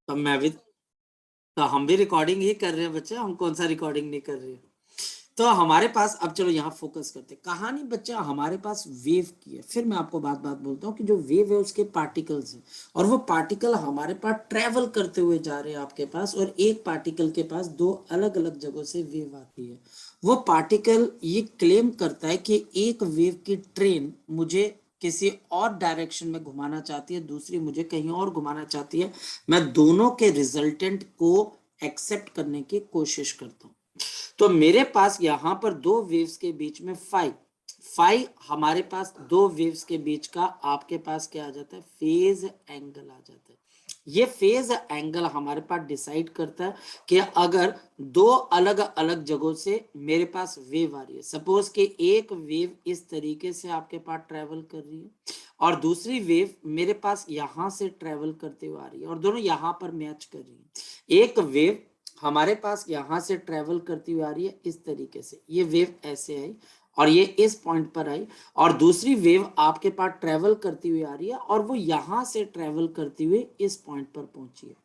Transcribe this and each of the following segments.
तो मैं भी, तो हम भी रिकॉर्डिंग ही कर रहे हैं बच्चे, हम कौन सा रिकॉर्डिंग नहीं कर रहे हैं। तो हमारे पास, अब चलो यहाँ फोकस करते हैं। कहानी बच्चा हमारे पास वेव की है। फिर मैं आपको बात बात बोलता हूँ कि जो वेव है उसके पार्टिकल्स हैं, और वो पार्टिकल हमारे पास ट्रेवल करते हुए जा रहे हैं आपके पास, और एक पार्टिकल के पास दो अलग अलग जगहों से वेव आती है। वो पार्टिकल ये क्लेम करता है कि एक वेव की ट्रेन मुझे किसी और डायरेक्शन में घुमाना चाहती है, दूसरी मुझे कहीं और घुमाना चाहती है। मैं दोनों के रिजल्टेंट को एक्सेप्ट करने की कोशिश करता हूँ। तो मेरे पास यहां पर दो वेव्स के बीच में फाई फाई हमारे पास दो वेव्स के बीच का आपके पास क्या आ जाता है, फेज एंगल आ जाता है। ये फेज एंगल हमारे पास डिसाइड करता है कि अगर दो अलग अलग जगहों से मेरे पास वेव आ रही है, सपोज कि एक वेव इस तरीके से आपके पास ट्रेवल कर रही है और दूसरी वेव मेरे पास यहां से ट्रेवल करते हुए आ रही है, और दोनों यहां पर मैच कर रही है। एक वेव हमारे पास यहां से ट्रेवल करती हुई आ रही है इस तरीके से, ये वेव ऐसे आई और ये इस पॉइंट पर आई, और दूसरी वेव आपके पास ट्रेवल करती हुई आ रही है और वो यहां से ट्रेवल करती हुई इस पॉइंट पर पहुंची है।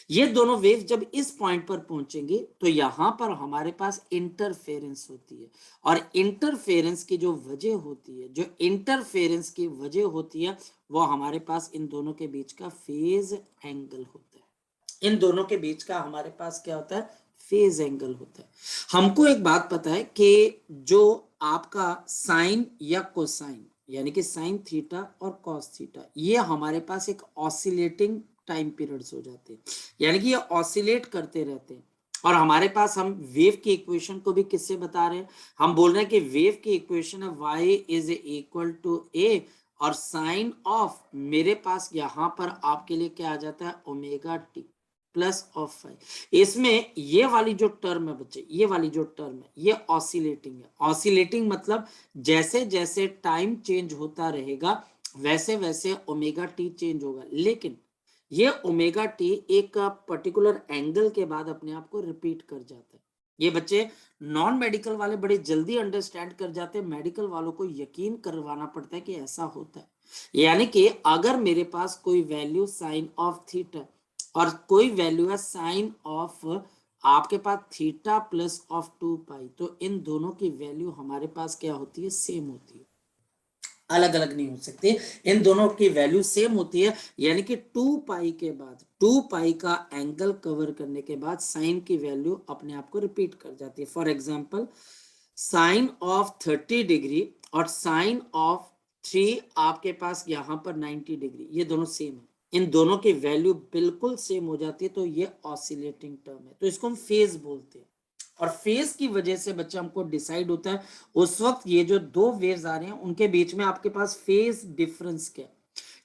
ये दोनों वेव जब इस पॉइंट पर पहुंचेंगे तो यहां पर हमारे पास इंटरफेरेंस होती है, और इंटरफेरेंस की जो वजह होती है, जो इंटरफेरेंस की वजह होती है, वो हमारे पास इन दोनों के बीच का फेज एंगल होता है। इन दोनों के बीच का हमारे पास क्या होता है, फेज एंगल होता है। हमको एक बात पता है कि जो आपका साइन या कोसाइन, यानी कि साइन थीटा और कॉस थीटा, ये हमारे पास एक ऑसिलेटिंग टाइम पीरियड्स हो जाते हैं, यानी कि ये ऑसिलेट करते रहते हैं। और हमारे पास हम वेव की इक्वेशन को भी किससे बता रहे हैं, हम बोल रहे हैं कि वेव की इक्वेशन है y is equal to a, और साइन ऑफ मेरे पास यहां पर आपके लिए क्या आ जाता है, omega T plus of five. इसमें ये वाली जो टर्म है बच्चे, ये वाली जो टर्म है ये ऑसिलेटिंग है। ऑसिलेटिंग मतलब जैसे जैसे टाइम चेंज होता रहेगा वैसे वैसे ओमेगा टी चेंज होगा, लेकिन ये ओमेगा टी एक पर्टिकुलर एंगल के बाद अपने आप को रिपीट कर जाता है। ये बच्चे नॉन मेडिकल वाले बड़े जल्दी अंडरस्टैंड कर जाते हैं, मेडिकल वालों को यकीन करवाना पड़ता है कि ऐसा होता है। यानी कि अगर मेरे पास कोई वैल्यू साइन ऑफ थीटा और कोई वैल्यू है साइन ऑफ आपके पास थीटा प्लस ऑफ 2 पाई, तो इन दोनों की वैल्यू हमारे पास क्या होती है, सेम होती है, अलग अलग नहीं हो सकती। इन दोनों की वैल्यू सेम होती है, यानी कि 2 पाई के बाद 2 पाई का एंगल कवर करने के बाद साइन की वैल्यू अपने आप को रिपीट कर जाती है। For example sine of 30 degree और साइन ऑफ 3 आपके पास यहां पर 90 डिग्री, ये दोनों सेम है, इन दोनों की वैल्यू बिल्कुल सेम हो जाती है, तो ये ऑसिलेटिंग टर्म है, तो इसको हम फेज बोलते हैं। और फेज की वजह से बच्चा हमको डिसाइड होता है उस वक्त ये जो दो वेव्स आ रहे हैं उनके बीच में आपके पास फेज डिफरेंस क्या है,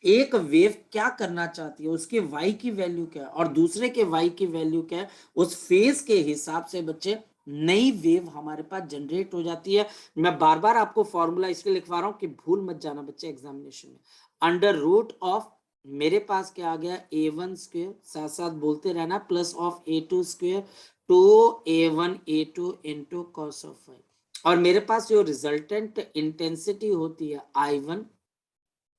एक वेव क्या करना चाहती है, उसके y की वैल्यू क्या है और दूसरे के y की वैल्यू क्या है, उस फेज के हिसाब से बच्चे नई वेव हमारे पास जनरेट हो जाती है। मैं बार बार आपको फॉर्मूला इसलिए लिखवा रहा हूं कि भूल मत जाना बच्चे एग्जामिनेशन में। अंडर रूट ऑफ मेरे पास क्या आ गया, a1 स्क्वेयर, साथ साथ बोलते रहना, plus of a2 square, 2a1 a2 into cos of five, और मेरे पास जो रिजल्टेंट इंटेंसिटी होती है I1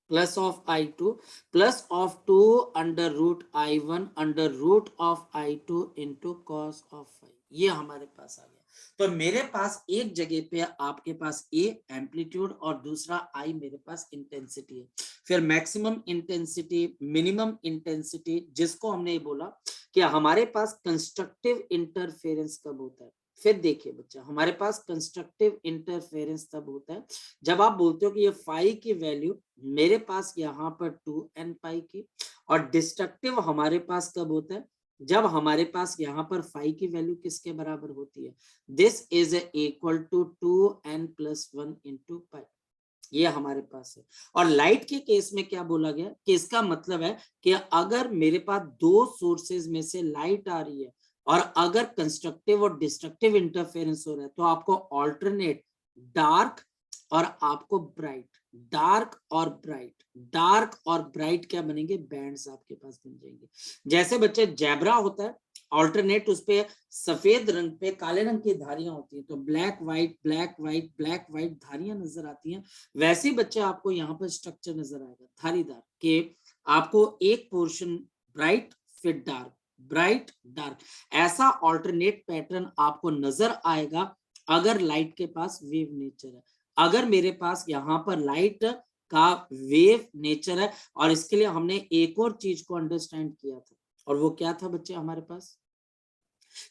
plus of I2 plus of 2 under root I1 under root of I2 into cos of five, ये हमारे पास आ गया। तो मेरे पास एक जगह पे आपके पास A एम्पलीट्यूड और दूसरा I मेरे पास इंटेंसिटी है। फिर मैक्सिमम इंटेंसिटी, मिनिमम इंटेंसिटी, जिसको हमने ये बोला कि हमारे पास कंस्ट्रक्टिव इंटरफेरेंस कब होता है। फिर देखिए बच्चा, हमारे पास कंस्ट्रक्टिव इंटरफेरेंस तब होता है जब आप बोलते हो कि ये फाई की वैल्यू मेरे पास यहाँ पर 2n पाई की, और डिस्ट्रक्टिव हमारे पास कब होता है, जब हमारे पास यहाँ पर फाई की वैल्यू किसके बराबर होती है, this is equal to 2n+1 into pi, ये हमारे पास है। और लाइट के केस में क्या बोला गया कि इसका मतलब है कि अगर मेरे पास दो सोर्सेज में से लाइट आ रही है और अगर कंस्ट्रक्टिव और डिस्ट्रक्टिव इंटरफेरेंस हो रहा है तो आपको ऑल्टरनेट डार्क और आपको ब्राइट, डार्क और ब्राइट, डार्क और ब्राइट क्या बनेंगे, बैंड्स आपके पास बन जाएंगे। जैसे बच्चे जैबरा होता है, ऑल्टरनेट उस पे सफेद रंग पे काले रंग की धारियां होती हैं, तो black white black white black white धारियां नजर आती हैं। वैसे ही बच्चे आपको यहाँ पर स्ट्रक्चर नजर आएगा धारीदार, कि आपको एक पोर्शन ब्राइट फिर डार्क, ब्राइट, डार्क, ऐसा ऑल्टरनेट पैटर्न आपको नजर आएगा अगर लाइट के पास वेव नेचर है। अगर मेरे पास यहाँ पर लाइट का वेव नेचर है, और इसके लिए हमने एक और चीज को अंडरस्टैंड किया था, और वो क्या था बच्चे हमारे पास,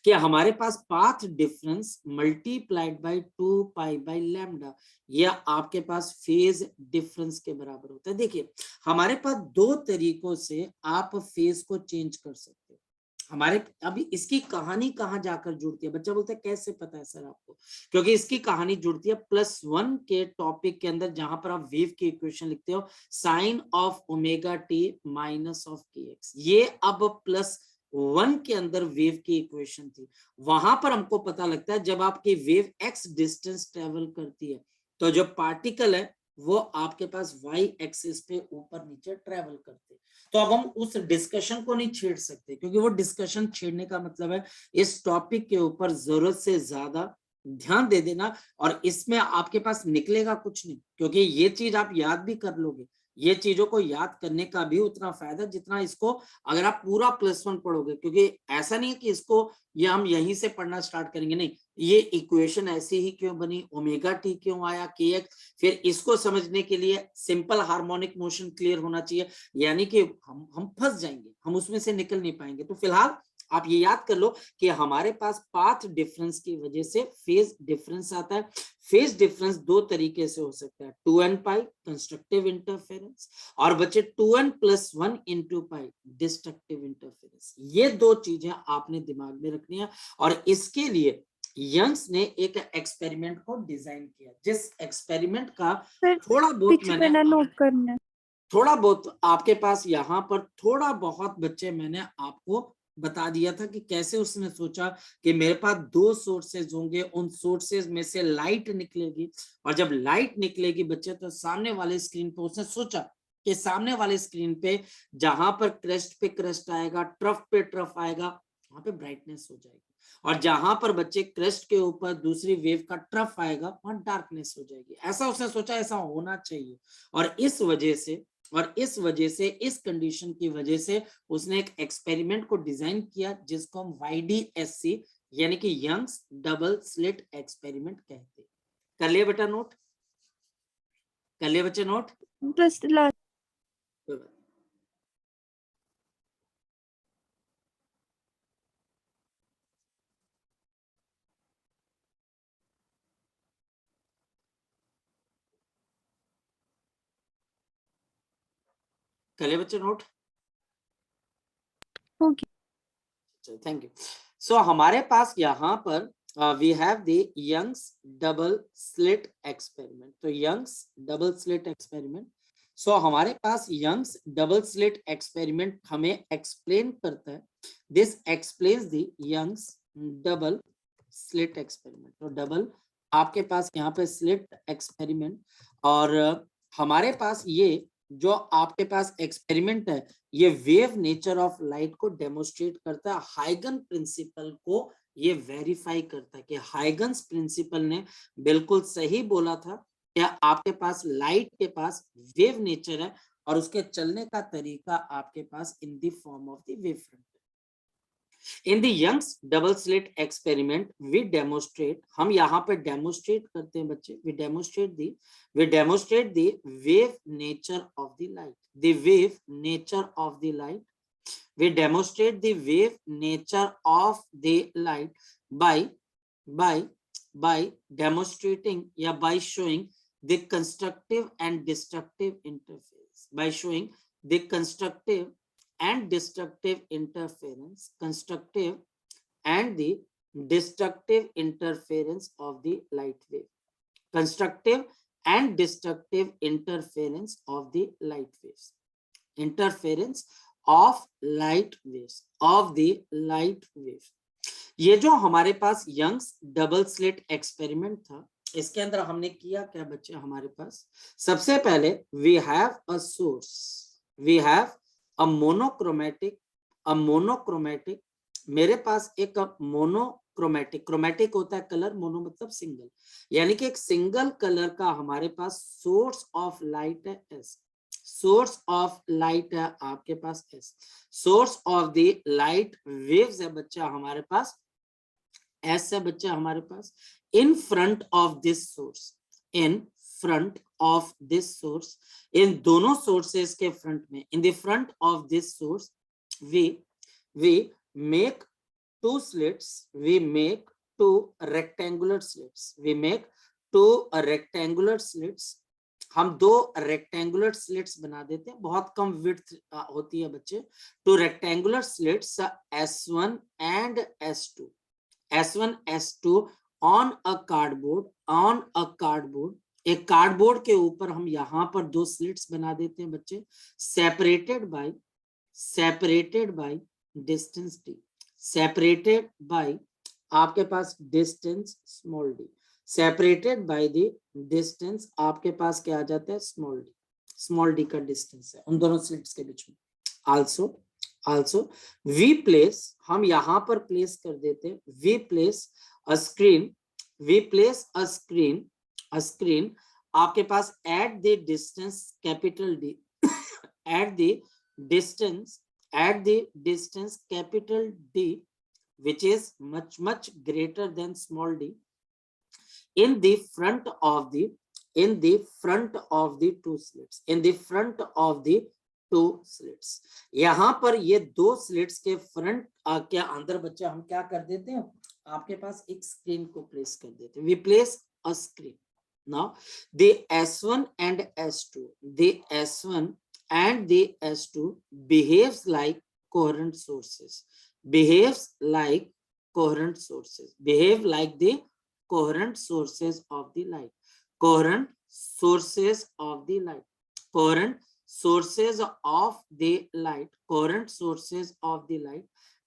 कि हमारे पास path difference multiplied by 2 pi by lambda, यह आपके पास फेज डिफरेंस के बराबर होता है। देखिए हमारे पास दो तरीकों से आप फेज को चेंज कर सकते हो। हमारे अभी इसकी कहानी कहाँ जाकर जुड़ती है, बच्चा बोलता है कैसे पता है सर आपको, क्योंकि इसकी कहानी जुड़ती है +1 के टॉपिक के अंदर, जहां पर आप वेव की इक्वेशन लिखते हो sine of omega t minus of k x. ये अब +1 के अंदर वेव की इक्वेशन थी। वहां पर हमको पता लगता है जब आपकी वेव एक्स डिस्टेंस ट्रेवल करती है तो जो पार्टिकल है वो आपके पास वाई एक्सिस पे ऊपर नीचे ट्रेवल करते हैं। तो अब हम उस डिस्कशन को नहीं छेड़ सकते, क्योंकि वो डिस्कशन छेड़ने का मतलब है इस टॉपिक के ऊपर जरूरत से ज्यादा ध्यान दे देना, और इसमें आपके पास निकलेगा कुछ नहीं, क्योंकि ये चीज आप याद भी कर लोगे। ये चीजों को याद करने का भी उतना फायदा जितना इसको अगर आप पूरा +1 पढ़ोगे, क्योंकि ऐसा नहीं है कि इसको ये हम यहीं से पढ़ना स्टार्ट करेंगे, नहीं, ये इक्वेशन ऐसी ही क्यों बनी, ओमेगा टी क्यों आया, के एक्स, फिर इसको समझने के लिए सिंपल हार्मोनिक मोशन क्लियर होना चाहिए, यानी कि हम फंस जाएंगे, हम उसमें से निकल नहीं पाएंगे। तो फिलहाल आप ये याद कर लो कि हमारे पास पाथ डिफरेंस की वजह से फेज डिफरेंस आता है। फेज डिफरेंस दो तरीके से हो सकता है, 2n पाई कंस्ट्रक्टिव इंटरफेरेंस, और बच्चे 2n + 1 into pi destructive interference. ये दो चीजें आपने दिमाग में रखनी है, और इसके लिए यंग्स ने एक एक्सपेरिमेंट को डिजाइन किया, जिस एक्सपेरिमेंट का सर थोड़ा बहुत पीछे मैंने में नोट करना है। थोड़ा बहुत आपके पास यहाँ पर थोड़ा बहुत बच्चे मैंने आपको बता दिया था कि कैसे उसने सोचा कि मेरे पास दो सोर्सेज होंगे, उन सोर्सेज में से लाइट निकलेगी, और जब लाइट निकलेगी बच्चे तो सामने वाले स्क्रीन पे उसने सोचा कि सामने वाले स्क्रीन पे जहां पर क्रेस्ट पे क्रेस्ट आएगा, ट्रफ पे ट्रफ आएगा, वहां पे ब्राइटनेस हो जाएगी, और जहां पर बच्चे क्रेस्ट के ऊपर दूसरी वेव का ट्रफ आएगा वहां डार्कनेस हो जाएगी। ऐसा उसने सोचा, ऐसा होना चाहिए, और इस वजह से इस कंडीशन की वजह से उसने एक एक्सपेरिमेंट को डिजाइन किया जिसको हम YDSC यानी कि यंग्स डबल स्लिट एक्सपेरिमेंट कहते हैं। कर लिया बेटा नोट, कर लिया बच्चे नोट, बस लास्ट। कर लिया बच्चे note, okay thank you. So हमारे पास यहाँ पर we have the Young's double slit experiment. तो Young's double slit experiment, so हमारे पास यंग्स डबल स्लिट एक्सपेरिमेंट हमें एक्सप्लेन करता है, this explains the Young's double slit experiment. तो डबल आपके पास यहाँ पे स्लिट एक्सपेरिमेंट, और हमारे पास ये जो आपके पास एक्सपेरिमेंट है ये वेव नेचर ऑफ लाइट को डेमोस्ट्रेट करता है, हाइगन प्रिंसिपल को ये वेरीफाई करता है कि हाइगन्स प्रिंसिपल ने बिल्कुल सही बोला था कि आपके पास लाइट के पास वेव नेचर है, और उसके चलने का तरीका आपके पास in the form of the wave front. In the Young's double slit experiment we demonstrate, हम यहाँ पे डेमोस्ट्रेट करते हैं बच्चे, we demonstrate the wave nature of the light, the wave nature of the light, we demonstrate the wave nature of the light by demonstrating by showing the constructive and destructive interference, by showing the constructive and destructive interference, constructive and the destructive interference of the light wave, constructive and destructive interference of the light waves, interference of light waves। ये जो हमारे पास Young's double slit experiment था, इसके अंदर हमने किया क्या बच्चे, हमारे पास सबसे पहले we have a source, we have a monochromatic, मेरे पास एक मोनोक्रोमेटिक, क्रोमेटिक होता है कलर, मोनो मतलब सिंगल, यानी कि एक सिंगल कलर का हमारे पास सोर्स ऑफ लाइट है एस, सोर्स ऑफ लाइट है आपके पास S, source of the light waves है बच्चा हमारे पास एस है बच्चा हमारे पास। In front of this source, in front of this source, in दोनों सोर्सेस के फ्रंट में, in the front of this source we make two slits, we make two rectangular slits, we make two rectangular slits, हम दो rectangular slits बना देते हैं, बहुत कम width होती है बच्चे। Two rectangular slits S1 and S2, S1 S2 on a cardboard, on a cardboard, एक कार्डबोर्ड के ऊपर हम यहाँ पर दो स्लिट्स बना देते हैं बच्चे, separated by distance d, separated by आपके पास distance small d, separated by the distance आपके पास क्या आ जाता है स्मॉल d का डिस्टेंस है उन दोनों स्लिट्स के बीच में। आल्सो वी प्लेस, हम यहाँ पर प्लेस कर देते हैं, वी प्लेस अ स्क्रीन आपके पास at the distance capital d, at the distance capital D, which is much greater than small d, in the front of the two slits, in the front of the two slits। यहाँ पर ये दो slits के front के अंदर बच्चा हम क्या कर देते हैं, आपके पास एक स्क्रीन को प्लेस कर देते हैं, we place a screen। Now the S1 and S2, the S1 and the S2 behaves like coherent sources, behaves like coherent sources, behave like the coherent sources of the light, coherent sources of the light, coherent sources of the light, coherent sources of the light,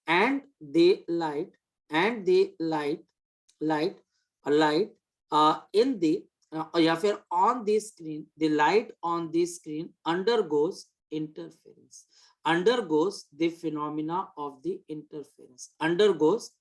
and the light in the या फिर on the screen, the light on the screen undergoes interference, undergoes the phenomena of the interference, undergoes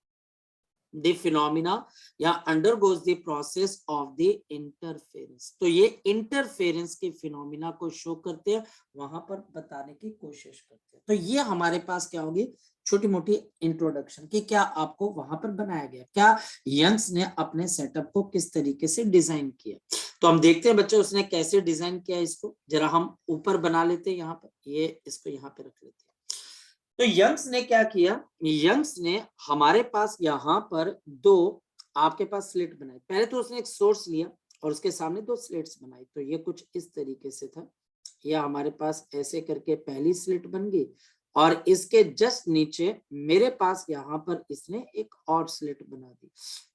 the phenomena या undergoes the process of the interference। तो ये interference के phenomena को show करते हैं, वहां पर बताने की कोशिश करते हैं। तो ये हमारे पास क्या होगी, छोटी मोटी इंट्रोडक्शन कि क्या आपको वहां पर बनाया गया, क्या यंग्स ने अपने सेटअप को किस तरीके से डिजाइन किया। तो हम देखते हैं बच्चों उसने कैसे डिजाइन किया, इसको जरा हम ऊपर बना लेते हैं, यहाँ पर ये इसको यहाँ पे रख लेते हैं। तो यंग्स ने क्या किया, यंग्स ने हमारे पास यहाँ पर दो आपके पास स्लिट बनाई, पहले तो उसने एक सोर्स लिया और उसके सामने दो स्लिट्स बनाई। तो ये कुछ इस तरीके से था, यह हमारे पास ऐसे करके पहली स्लिट बन गई और इसके जस्ट नीचे मेरे पास यहाँ पर इसने एक और स्लिट बना दी।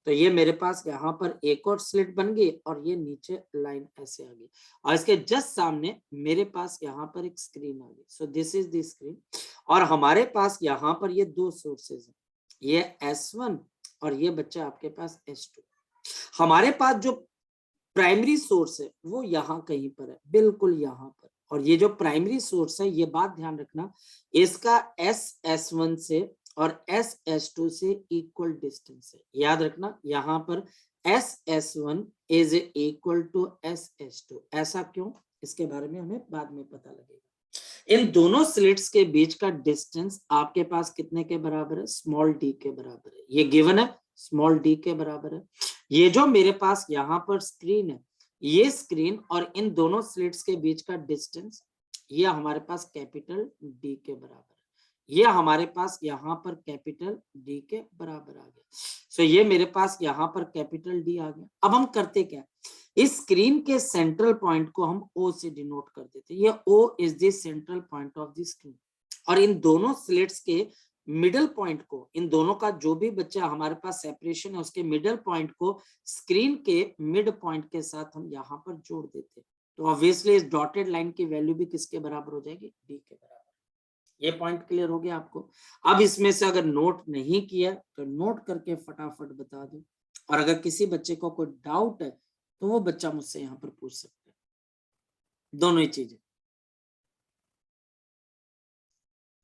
तो ये मेरे पास यहाँ पर एक और स्लिट बन गई और ये नीचे लाइन ऐसे आ गई और इसके जस्ट सामने मेरे पास यहाँ पर एक स्क्रीन आ गई। So this is the screen और हमारे पास यहाँ पर ये दो सोर्सेज हैं, ये S1 और ये बच्चा आपके पास S2। हमारे पास जो प्राइमरी सोर्स है वो यहाँ कहीं पर है, बिल्कुल यहाँ पर। और ये जो प्राइमरी सोर्स है, ये बात ध्यान रखना, इसका S1 से और S2 से इक्वल डिस्टेंस है, याद रखना। यहाँ पर S1 is equal to S2। ऐसा क्यों, इसके बारे में हमें बाद में पता लगेगा। इन दोनों स्लिट्स के बीच का डिस्टेंस आपके पास कितने के बराबर है, स्मॉल d के बराबर है। ये गिवन है, स्मॉल d के बराबर है। ये जो मेरे पास यहाँ पर स्क्रीन है, ये स्क्रीन और इन दोनों स्लिट्स के बीच का डिस्टेंस ये हमारे पास कैपिटल D के बराबर है। ये हमारे पास यहाँ पर कैपिटल D के बराबर आ गया। सो ये मेरे पास यहाँ पर कैपिटल D आ गया। अब हम करते क्या, इस स्क्रीन के सेंट्रल पॉइंट को हम O से डिनोट कर देते हैं। ये O is the central point of the screen और इन दोनों स्लिट्स के मिडल पॉइंट को, इन दोनों का जो भी बच्चा हमारे पास सेपरेशन है उसके मिडल पॉइंट को स्क्रीन के मिड पॉइंट के साथ हम यहाँ पर जोड़ देते हैं। तो ऑब्वियसली इस डॉटेड लाइन की वैल्यू भी किसके बराबर हो जाएगी, D के बराबर। ये पॉइंट क्लियर हो गया आपको। अब इसमें से अगर नोट नहीं किया तो नोट करके फटाफट बता दो, और अगर किसी बच्चे को कोई डाउट है तो वो बच्चा मुझसे यहाँ पर पूछ सकता है। दोनों ही चीजें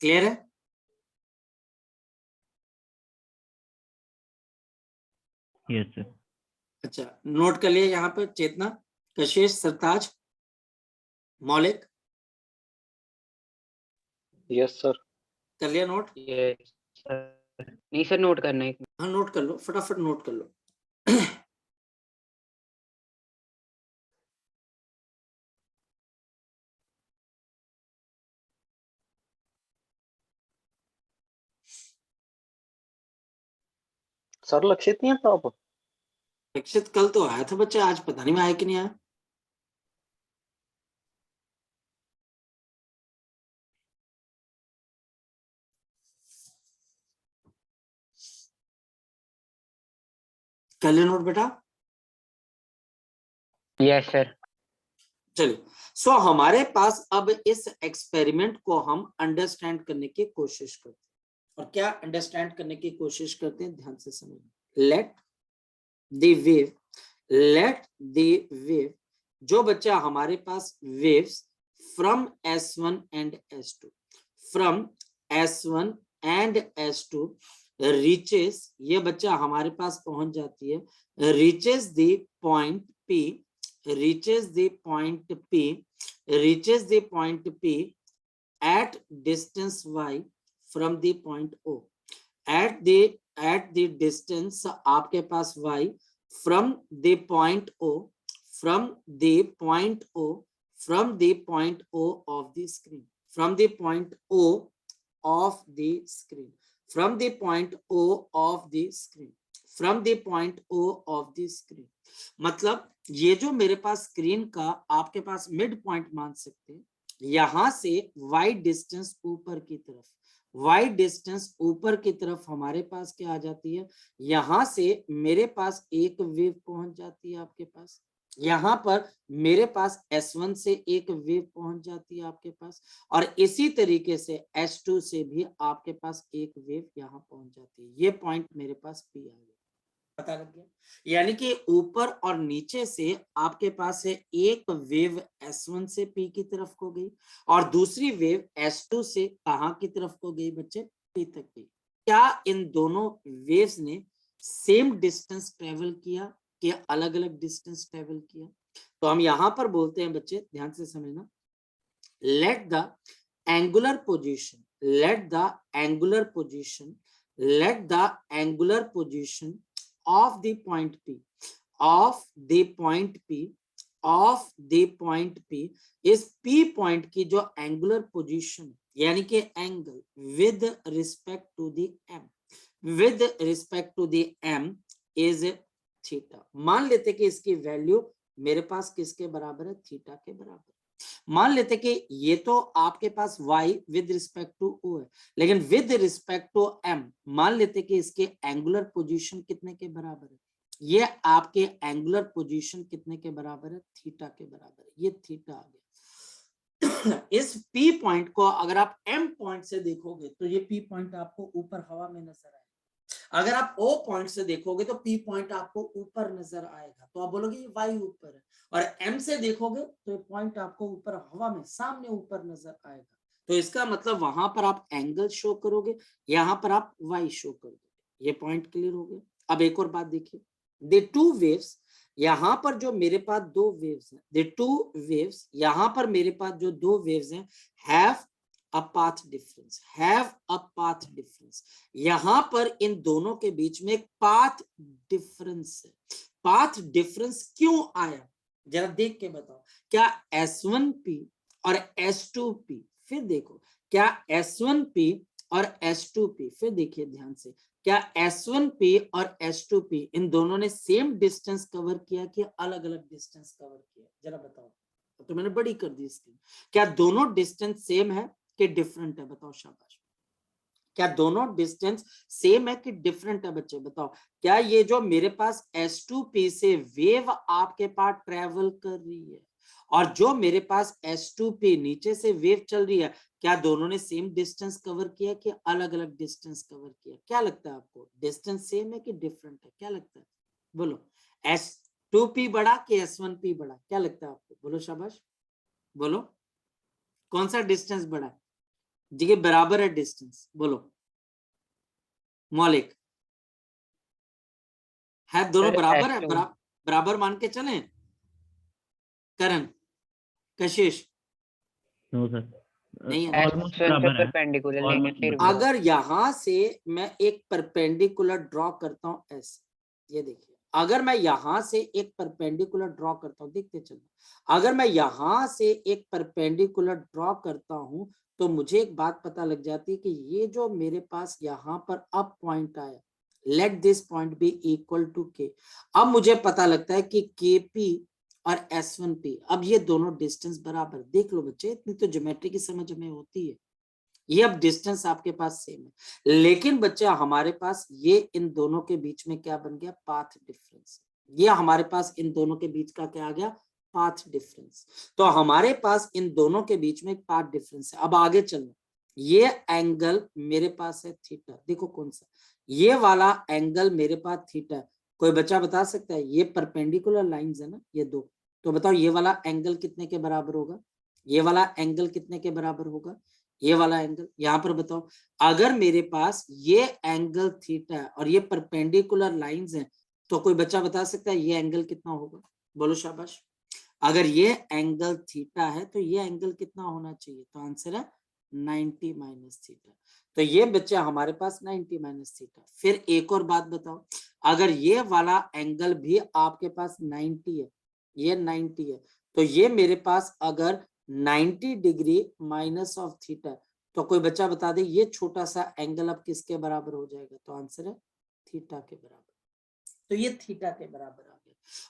क्लियर है। Yes sir. अच्छा, नोट कर लिया यहाँ पर चेतना, कशिश, सरताज, मौलिक। Yes sir. कर लिया नोट? Yes sir. नहीं सर, नोट करना है। हाँ नोट कर लो, फटाफट नोट कर लो। सर लक्षित नहीं आता आप? लक्षित कल तो आया था बच्चे, आज पता नहीं मैं आया कि नहीं आया। कर लिया नोट बेटा? Yes sir. चलिए, सो हमारे पास अब इस एक्सपेरिमेंट को हम अंडरस्टैंड करने की कोशिश करते हैं। और क्या अंडरस्टैंड करने की कोशिश करते हैं, ध्यान से समझिए। लेट द वेव, जो बच्चा हमारे पास waves from S1 and S2, from S1 and S2 reaches, ये बच्चा हमारे पास पहुंच जाती है, reaches the point P, reaches the point P at distance y from the point O, at the distance आपके पास y from the point O of the screen, from the point O of the screen, from the point O of the screen, from the point O of the screen। मतलब ये जो मेरे पास screen का आपके पास mid point मान सकते हैं, यहां से वाई डिस्टेंस ऊपर की तरफ हमारे पास क्या आ जाती है, यहां से मेरे पास एक वेव पहुंच जाती है आपके पास, यहां पर मेरे पास S1 से एक वेव पहुंच जाती है आपके पास, और इसी तरीके से S2 से भी आपके पास एक वेव यहां पहुंच जाती है। ये पॉइंट मेरे पास P आ गया, पता लग गया। यानी कि ऊपर और नीचे से आपके पास है एक वेव S1 से P की तरफ को गई, और दूसरी वेव S2 से कहां की तरफ को गई बच्चे, P तक गई। क्या इन दोनों वेव्स ने सेम डिस्टेंस ट्रेवल किया कि अलग अलग डिस्टेंस ट्रेवल किया? तो हम यहां पर बोलते हैं बच्चे, ध्यान से समझना, let the angular position of the point P, इस P पॉइंट की जो एंगुलर पोजीशन यानी कि angle with respect to the m is theta. मान लेते कि इसकी वैल्यू मेरे पास किसके बराबर है, थीटा के बराबर। मान लेते कि ये तो आपके पास y with respect to o है, लेकिन विद रिस्पेक्ट टू m मान लेते कि इसके एंगुलर पोजीशन कितने के बराबर है, ये आपके एंगुलर पोजीशन कितने के बराबर है, थीटा के बराबर है। ये थीटा आ गया। इस P पॉइंट को अगर आप M पॉइंट से देखोगे तो ये P पॉइंट आपको ऊपर हवा में नजर आएगा। अगर आप O पॉइंट से देखोगे तो P पॉइंट आपको ऊपर नजर आएगा, तो आप बोलोगे ये y ऊपर है। और M से देखोगे तो ये पॉइंट आपको ऊपर हवा में सामने ऊपर नजर आएगा। तो इसका मतलब वहां पर आप एंगल शो करोगे, यहां पर आप y शो करोगे। ये पॉइंट क्लियर हो गया। अब एक और बात देखिए, द टू वेव्स, यहां पर जो मेरे पास दो वेव्स हैं, द टू वेव्स, यहां पर मेरे पास जो दो वेव्स हैं, हैव अ पाथ डिफरेंस, यहां पर इन दोनों के बीच में एक पाथ डिफरेंस है। पाथ डिफरेंस क्यों आया, जरा देख के बताओ। क्या S1P और S2P, फिर देखो, क्या S1P और S2P, फिर देखिए ध्यान से, क्या S1P और S2P इन दोनों ने सेम डिस्टेंस कवर किया कि अलग अलग डिस्टेंस कवर किया, जरा बताओ। तो मैंने बड़ी कर दी स्क्रीन। क्या दोनों डिस्टेंस सेम है कि डिफरेंट है, बताओ शाबाश। क्या दोनों डिस्टेंस सेम है कि डिफरेंट है बच्चे, बताओ। क्या ये जो मेरे पास S2P से वेव आपके पास ट्रेवल कर रही है और जो मेरे पास S2P नीचे से वेव चल रही है, क्या दोनों ने सेम डिस्टेंस कवर किया कि अलग अलग डिस्टेंस कवर किया? क्या लगता है आपको, डिस्टेंस सेम है कि डिफरेंट है, क्या लगता है, बोलो। S2P बड़ा कि S1P बड़ा, क्या लगता है आपको, बोलो शाबाश, बोलो। कौन सा डिस्टेंस बड़ा है जी, के बराबर है डिस्टेंस, बोलो मौलिक। है दोनों बराबर है, बराबर मान के चलें। करण, कशिश, नो सर। नहीं है। ऑलमोस्ट सर बराबर है। परपेंडिकुलर लेंगे Almost फिर भी। बराबर। अगर यहां से मैं एक परपेंडिकुलर ड्रॉ करता हूं ऐसे, ये देखिए, अगर मैं यहां से एक परपेंडिकुलर ड्रॉ करता हूं, देखते चलो, अगर मैं यहां से एक परपेंडिकुलर ड्रॉ करता हूं तो मुझे एक बात पता लग जाती है कि ये जो मेरे पास यहां पर अप पॉइंट आया, let this point be equal to k. अब मुझे पता लगता है कि KP और S1P, अब ये दोनों डिस्टेंस बराबर। देख लो बच्चे, इतनी तो ज्योमेट्री की समझ हमें होती है। ये अब डिस्टेंस आपके पास सेम है, लेकिन बच्चे हमारे पास ये इन दोनों के बीच में क्या बन गया, पाथ डिफरेंस। ये हमारे पास इन दोनों के बीच का क्या आ गया, पाथ डिफरेंस। तो हमारे पास इन दोनों के बीच में पाथ डिफरेंस है। अब आगे चलो, ये एंगल मेरे पास है थीटा, देखो कौन सा, ये वाला एंगल मेरे पास थीटा है। कोई बच्चा बता सकता है, ये परपेंडिकुलर लाइंस है ना ये दो, तो बताओ ये वाला एंगल कितने के बराबर होगा, ये वाला एंगल कितने के बराबर होगा, ये वाला एंगल। यहां पर बताओ, अगर मेरे पास ये एंगल थीटा है और ये परपेंडिकुलर लाइंस हैं, तो कोई बच्चा बता सकता है ये एंगल कितना होगा, बोलो शाबाश। अगर ये एंगल थीटा है तो ये एंगल कितना होना चाहिए, तो आंसर है 90 माइनस थीटा। तो ये बच्चे हमारे पास 90 माइनस थीटा। फिर एक और बात बताओ, अगर ये वाला एंगल भी आपके पास 90 है, ये 90 है, तो ये मेरे पास अगर 90 डिग्री माइनस ऑफ थीटा, तो कोई बच्चा बता दे ये छोटा सा एंगल अब किसके बराबर हो जाएगा, तो आंसर है थीटा के बराबर। तो ये थीटा के बराबर आ गया।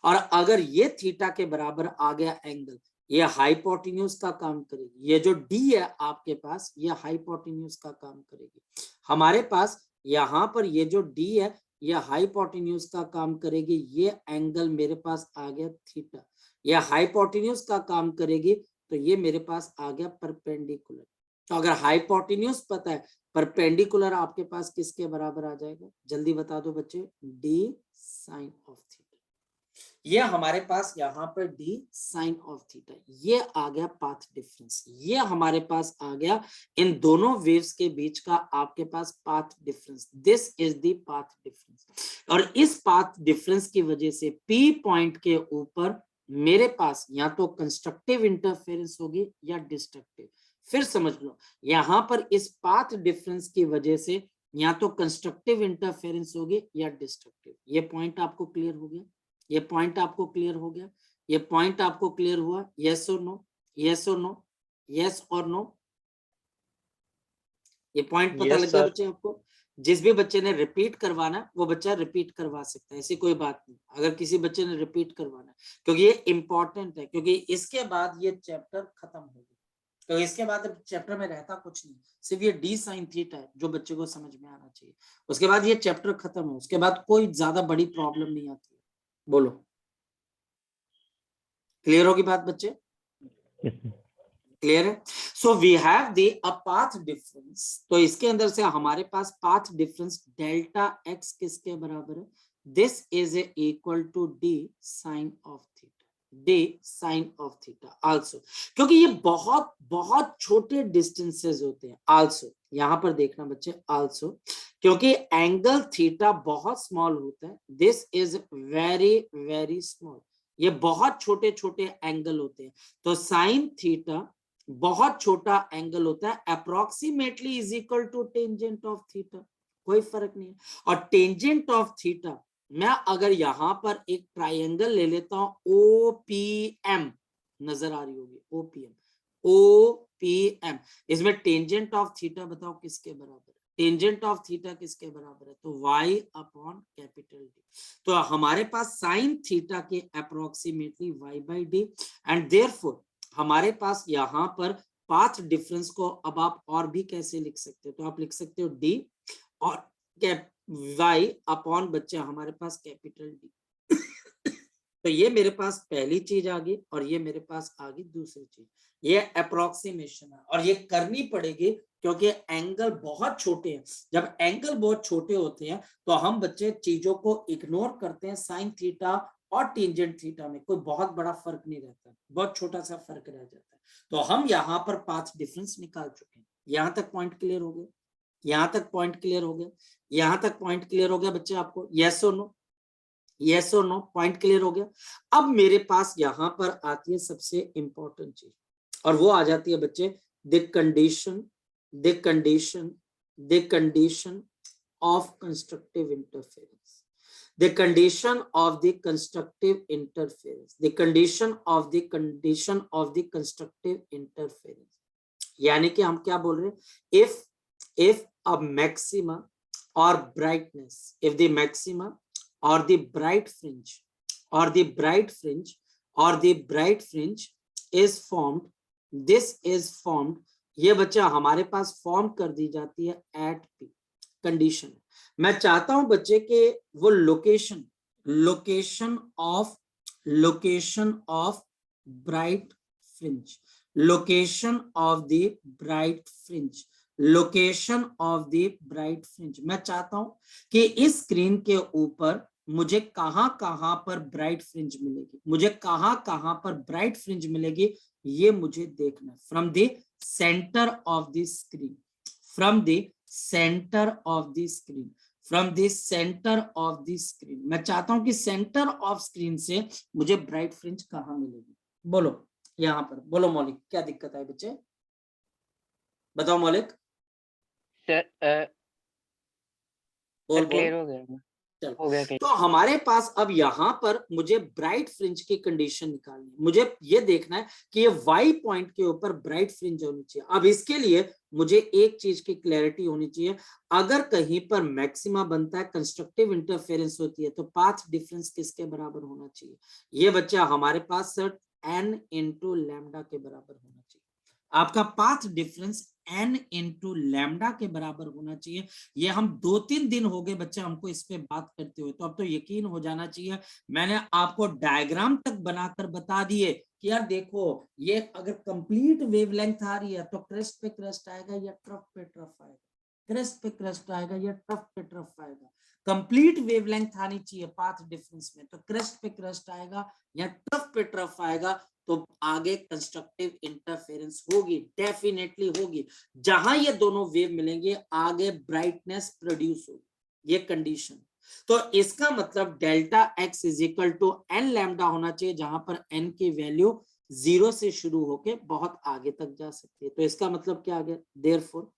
और अगर ये थीटा के बराबर आ गया एंगल, ये हाइपोटेन्यूज का काम करेगी। ये जो डी है आपके पास, ये हाइपोटेन्यूज का काम करेगी। हमारे पास यहाँ पर ये जो डी है, ये हाइपोटेन्यूज का काम करेगी। ये एंगल मेरे पास आ गया थीटा, ये हाइपोटेन्यूज का काम करेगी, तो ये मेरे पास आ गया परपेंडिकुलर। तो अगर हाइपोटेन्यूज पता है, परपेंडिकुलर आपके पास किसके बराबर आ जाएगा, जल्दी बता दो बच्चे, डी साइन ऑफ थीटा। ये हमारे पास यहाँ पर डी साइन ऑफ थीटा, ये आ गया पाथ डिफरेंस। ये हमारे पास आ गया इन दोनों वेव्स के बीच का आपके पास path difference. This is the path difference. और इस पाथ डिफरेंस की वजह से P पॉइंट के ऊपर मेरे पास या तो कंस्ट्रक्टिव इंटरफेरेंस होगी या डिस्ट्रक्टिव। फिर समझ लो, यहां पर इस पाथ डिफरेंस की वजह से या तो कंस्ट्रक्टिव इंटरफेरेंस होगी या डिस्ट्रक्टिव। ये पॉइंट आपको क्लियर हो गया, ये पॉइंट आपको क्लियर हो गया, ये पॉइंट आपको क्लियर हुआ, यस और नो, यस और नो, यस और नो। ये पॉइंट पता Yes, लग गया sir. बच्चे आपको। जिस भी बच्चे ने रिपीट करवाना वो बच्चा रिपीट करवा सकता है, ऐसी कोई बात नहीं। अगर किसी बच्चे ने रिपीट करवाना, क्योंकि ये इंपॉर्टेंट है, क्योंकि इसके बाद ये चैप्टर खत्म होगा। तो इसके बाद चैप्टर में रहता कुछ नहीं, सिर्फ ये डी साइन थीटा है जो बच्चे को समझ में आना चाहिए। उसके बाद ये चैप्टर खत्म है, उसके बाद कोई ज्यादा बड़ी प्रॉब्लम नहीं आती। बोलो, क्लियर होगी बात बच्चे, Yes, sir. क्लियर है। So we have the path difference. तो इसके अंदर से हमारे पास पाथ डिफरेंस डेल्टा एक्स किसके बराबर है, this is equal to d sine of theta, d sine of theta also. क्योंकि ये बहुत बहुत छोटे डिस्टेंसेस होते हैं आल्सो, यहां पर देखना बच्चे आल्सो, क्योंकि एंगल थीटा बहुत स्मॉल होता है, this is very very small, ये बहुत छोटे छोटे एंगल होते हैं। तो साइन थीटा बहुत छोटा एंगल होता है, approximately is equal to tangent of theta, कोई फर्क नहीं है। और टेंजेंट ऑफ थीटा, मैं अगर यहां पर एक ट्राइंगल ले लेता हूं OPM, नजर आ रही होगी OPM, OPM, इसमें टेंजेंट ऑफ थीटा बताओ किसके बराबर है, टेंजेंट ऑफ थीटा किसके बराबर है, तो y अपॉन कैपिटल डी। तो हमारे पास साइन थीटा के approximately y by D, and therefore हमारे पास यहाँ पर पाथ डिफरेंस को अब आप और भी कैसे लिख सकते हो, तो आप लिख सकते हो डी और y अपॉन बच्चे हमारे पास कैपिटल डी। तो ये मेरे पास पहली चीज आ गई और ये मेरे पास आ गई दूसरी चीज। ये अप्रोक्सीमेशन है और ये करनी पड़ेगी क्योंकि एंगल बहुत छोटे हैं। जब एंगल बहुत छोटे होते हैं तो हम बच्चे चीजों को इग्नोर करते हैं। साइन थीटा और टेंजेंट थीटा में कोई बहुत बड़ा फर्क नहीं रहता, बहुत छोटा सा फर्क रह जाता है। तो हम यहाँ पर पाथ डिफरेंस निकाल चुके हैं। यहाँ तक पॉइंट क्लियर हो गया, यहाँ तक पॉइंट क्लियर हो गया, यहाँ तक पॉइंट क्लियर हो गया बच्चे आपको, यस और नो, यस और नो, पॉइंट क्लियर हो गया। अब मेरे पास यहाँ पर आती है सबसे इंपॉर्टेंट चीज और वो आ जाती है बच्चे the condition of constructive interference, the condition of the constructive interference, the condition of the constructive interference. यानी कि हम क्या बोल रहे हैं, if a maxima or brightness, if the maxima or the bright fringe is formed, this is formed, ये बच्चा हमारे पास फॉर्म कर दी जाती है एट पी कंडीशन। मैं चाहता हूं बच्चे के वो location of bright fringe, location of the bright fringe, मैं चाहता हूं कि इस स्क्रीन के ऊपर मुझे कहां पर ब्राइट फ्रिंज मिलेगी, मुझे कहां पर ब्राइट फ्रिंज मिलेगी, ये मुझे देखना है। From the centre of the screen, मैं चाहता हूं कि सेंटर ऑफ स्क्रीन से मुझे ब्राइट फ्रिंज कहां मिलेगी। बोलो यहां पर, बोलो मौलिक, क्या दिक्कत है बच्चे, बताओ मौलिक। सर बोल क्लियर हो गया, हो गया clear। तो हमारे पास अब यहाँ पर मुझे ब्राइट फ्रिंज की कंडीशन निकालनी है, मुझे ये देखना है कि ये वाई पॉइंट के ऊपर ब्राइट फ्रिंज होनी चाहिए। अब इसके लिए मुझे एक चीज की क्लैरिटी होनी चाहिए, अगर कहीं पर मैक्सिमा बनता है, कंस्ट्रक्टिव इंटरफेरेंस होती है, तो पाथ डिफरेंस किसके बराबर होना चाहिए, ये बच्चा हमारे पास सर n इंटू लैम्डा के बराबर होना चाहिए। आपका path difference n into lambda के बराबर होना चाहिए। ये हम 2-3 दिन हो गए बच्चे हमको इस पे बात करते हुए, तो अब तो यकीन हो जाना चाहिए। मैंने आपको डायग्राम तक बनाकर बता दिए कि यार देखो, ये अगर कंप्लीट वेवलेंथ आ रही है तो क्रेस्ट पे क्रेस्ट आएगा या ट्रफ पे ट्रफ आएगा, क्रेस्ट पे क्रेस्ट आएगा या ट्रफ पे ट्रफ आएगा। कंप्लीट वेवलेंथ आनी चाहिए पाथ डिफरेंस में, तो क्रेस्ट पे क्रेस्ट आएगा या ट्रफ पे ट्रफ आएगा, तो आगे कंस्ट्रक्टिव इंटरफेरेंस होगी, डेफिनेटली होगी। जहां ये दोनों वेव मिलेंगे आगे ब्राइटनेस प्रोड्यूस होगी, ये कंडीशन। तो इसका मतलब delta x is equal to n lambda होना चाहिए, जहां पर एन की वैल्यू 0 से शुरू होके बहुत आगे तक जा सकती है। तो इसका मतलब क्या आ गया, देयरफॉर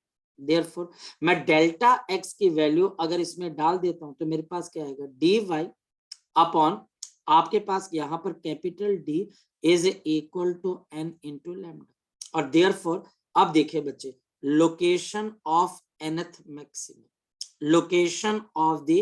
मैं डेल्टा एक्स की वैल्यू अगर इसमें डाल देता हूं तो मेरे पास क्या आएगा, डी वाई अपॉन, आपके पास यहाँ पर capital d is equal to n into lambda. और देयरफॉर अब देखिए बच्चे, location of nth maxima, location of the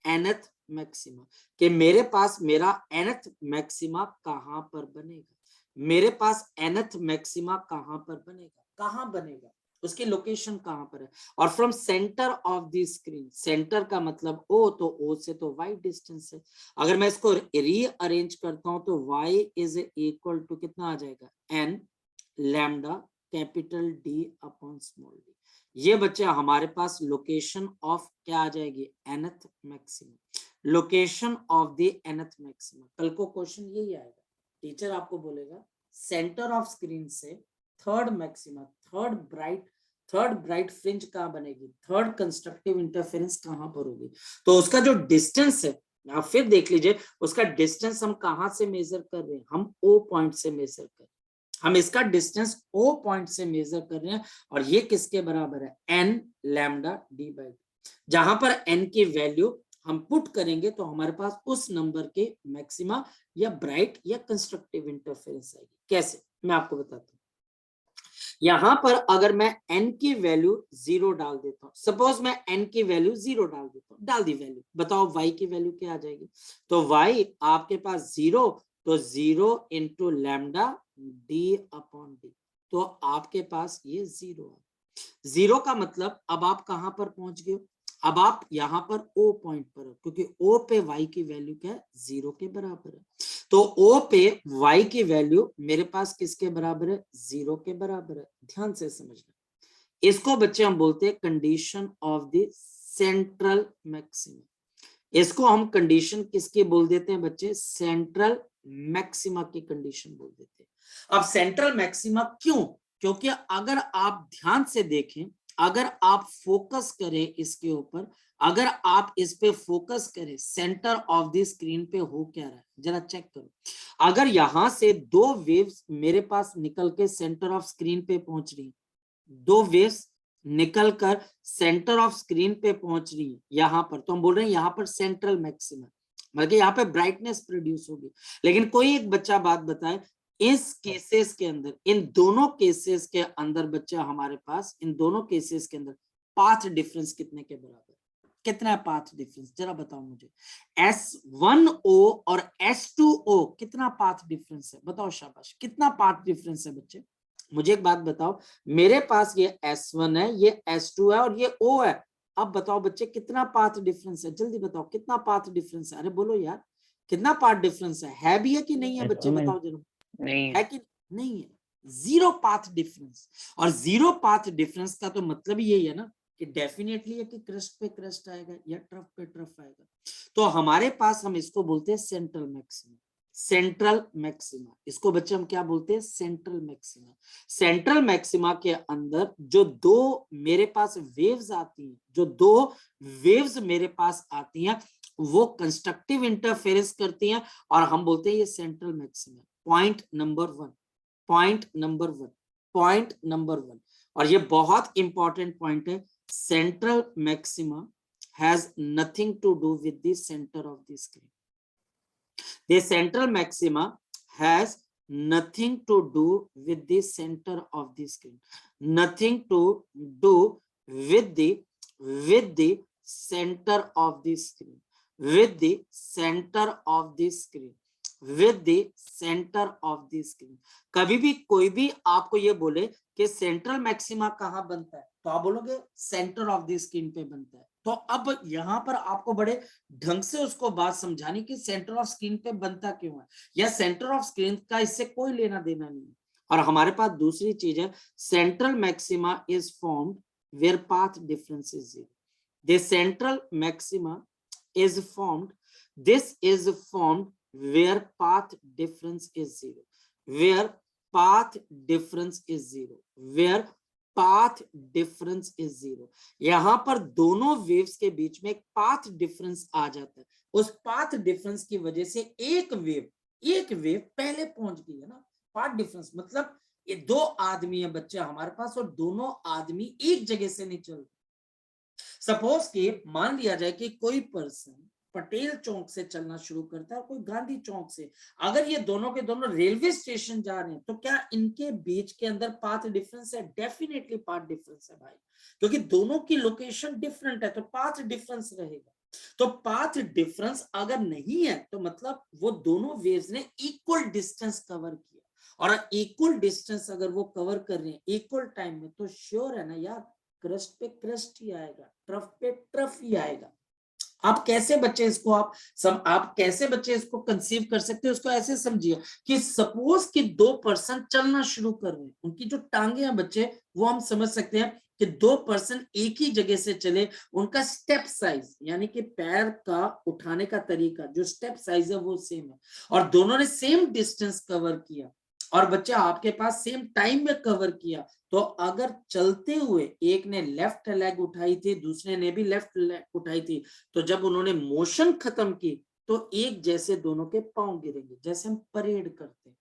nth maxima, कि मेरे पास मेरा nth मैक्सिमा कहां पर बनेगा, मेरे पास nth मैक्सिमा कहां पर बनेगा, कहां बनेगा, उसकी लोकेशन कहां पर है। और from centre of the screen, centre का मतलब ओ, तो ओ से तो वाई डिस्टेंस है। अगर मैं इसको रीअरेंज करता हूं तो y इज इक्वल टू कितना आ जाएगा, n lambda capital D upon small D. ये बच्चे हमारे पास लोकेशन ऑफ क्या आ जाएगी, nth maximum, location of the nth maximum. कल को क्वेश्चन यही आएगा, टीचर आपको बोलेगा सेंटर ऑफ स्क्रीन से third maxima, third bright fringe कहां बनेगी, थर्ड कंस्ट्रक्टिव इंटरफेरेंस कहां पर होगी। तो उसका जो डिस्टेंस है, आप फिर देख लीजिए, उसका डिस्टेंस हम कहां से मेजर कर रहे हैं, हम ओ पॉइंट से मेजर कर रहे हैं, हम इसका डिस्टेंस ओ पॉइंट से मेजर कर रहे हैं, और ये किसके बराबर है, n lambda d by d. जहां पर एन की वैल्यू हम पुट करेंगे तो हमारे पास उस नंबर के मैक्सिमा या ब्राइट या कंस्ट्रक्टिव इंटरफेरेंस आएगी। कैसे, मैं आपको बताता हूं। यहां पर अगर मैं n की वैल्यू 0 डाल देता हूं, सपोज मैं n की वैल्यू 0 डाल देता हूं, डाल दी वैल्यू, बताओ y की वैल्यू क्या आ जाएगी। तो y आपके पास 0, तो 0 into lambda D upon D, तो आपके पास ये 0 है। 0 का मतलब अब आप कहां पर पहुंच गए, अब आप यहां पर O पॉइंट पर हो, क्योंकि O पे y की वैल्यू क्या है, 0 के बराबर है। तो O पे y की वैल्यू मेरे पास किसके बराबर है, 0 के बराबर है। ध्यान से समझना, इसको बच्चे हम बोलते हैं condition of the central maxima. इसको हम कंडीशन किसकी बोल देते हैं बच्चे, सेंट्रल मैक्सिमा की कंडीशन बोल देते हैं। अब सेंट्रल मैक्सिमा क्यों, क्योंकि अगर आप ध्यान से देखें, अगर आप फोकस करें इसके ऊपर, अगर आप इस पे फोकस करें, सेंटर ऑफ द स्क्रीन पे हो क्या रहा है, जरा चेक करो। अगर यहां से 2 वेव्स मेरे पास निकल के सेंटर ऑफ स्क्रीन पे पहुंच रही, दो वेव्स निकल कर सेंटर ऑफ स्क्रीन पे पहुंच रही है यहाँ पर, तो हम बोल रहे हैं यहाँ पर सेंट्रल मैक्सिमा, मतलब यहाँ पे ब्राइटनेस प्रोड्यूस होगी। लेकिन कोई एक बच्चा बात बताए, इस केसेस के अंदर, इन दोनों केसेस के अंदर बच्चा हमारे पास, इन दोनों केसेस के अंदर पाथ डिफरेंस कितने के बराबर, कितना है पाथ डिफरेंस, जरा बताओ मुझे। S1O और S2O कितना पाथ डिफरेंस है, बताओ शाबाश, कितना पाथ डिफरेंस है बच्चे। मुझे एक बात बताओ, मेरे पास ये S1 है, ये S2 है और ये O है। अब बताओ बच्चे कितना पाथ डिफरेंस है, जल्दी बताओ कितना पाथ डिफरेंस है। अरे बोलो यार, कितना पाथ डिफरेंस है भी है कि नहीं है बच्चे, बताओ जरूर, नहीं है कि नहीं है। Zero path difference. और जीरो पाथ डिफरेंस का तो मतलब ही यही है ना कि डेफिनेटली है कि क्रस्ट पे क्रस्ट आएगा या ट्रफ पे ट्रफ आएगा। तो हमारे पास, हम इसको बोलते हैं सेंट्रल मैक्सिमा। सेंट्रल मैक्सिमा, इसको बच्चे हम क्या बोलते हैं, सेंट्रल मैक्सिमा। सेंट्रल मैक्सिमा के अंदर जो दो मेरे पास वेव्स आती हैं, जो दो वेव्स मेरे पास आती हैं, वो कंस्ट्रक्टिव इंटरफेरेंस करती हैं और हम बोलते हैं ये central maxima. Point number one, point number one, point number one. और ये बहुत इंपॉर्टेंट पॉइंट है, central maxima has nothing to do with the centre of the screen. The central maxima has nothing to do with the center of the screen. Nothing to do with the center of the screen. With the center of the screen. With the center of the screen. कभी भी कोई भी आपको ये बोले कि central maxima कहाँ बनता है, तो आप बोलोगे सेंटर ऑफ द स्क्रीन पे बनता है। तो अब यहाँ पर आपको बड़े ढंग से उसको बात समझानी कि सेंटर ऑफ स्क्रीन पे बनता क्यों है, या सेंटर ऑफ स्क्रीन का इससे कोई लेना देना नहीं है। और हमारे पास दूसरी चीज है, central maxima is formed where path difference is zero. The central maxima is formed, this is formed where path difference is zero, where path difference is zero, where path difference is zero। यहां पर दोनों waves के बीच में एक path difference आ जाता है। उस path difference की वजह से एक वेव पहले पहुंच गई है ना। पाथ डिफरेंस मतलब ये दो आदमी है बच्चे हमारे पास और दोनों आदमी एक जगह से नहीं चल रहे। सपोज कि मान लिया जाए कि कोई पर्सन पटेल चौक से चलना शुरू करता है और कोई गांधी चौक से, अगर ये दोनों के दोनों रेलवे स्टेशन जा रहे हैं तो क्या इनके बीच के अंदर पाथ डिफरेंस है? डेफिनेटली पाथ डिफरेंस है भाई, क्योंकि दोनों की लोकेशन डिफरेंट है तो पाथ डिफरेंस रहेगा। तो पाथ डिफरेंस अगर नहीं है तो मतलब वो दोनों वेव्स ने इक्वल डिस्टेंस कवर किया, और इक्वल डिस्टेंस अगर वो कवर कर रहे हैं इक्वल टाइम में, तो श्योर है ना यार, क्रस्ट पे क्रस्ट ही आएगा, ट्रफ पे ट्रफ ही आएगा। आप कैसे बच्चे इसको आप कैसे बच्चे इसको कंसीव कर सकते हो? उसको ऐसे समझिए कि सपोज कि दो पर्सन चलना शुरू कर रहे हैं, उनकी जो टांगे हैं बच्चे, वो हम समझ सकते हैं कि दो पर्सन एक ही जगह से चले, उनका स्टेप साइज यानी कि पैर का उठाने का तरीका, जो स्टेप साइज है वो सेम है, और दोनों ने सेम डिस्टेंस कवर किया, और बच्चा आपके पास सेम टाइम में कवर किया। तो अगर चलते हुए एक ने लेफ्ट लेग उठाई थी, दूसरे ने भी लेफ्ट लेग उठाई थी, तो जब उन्होंने मोशन खत्म की तो एक जैसे दोनों के पांव गिरेंगे, जैसे हम परेड करते हैं।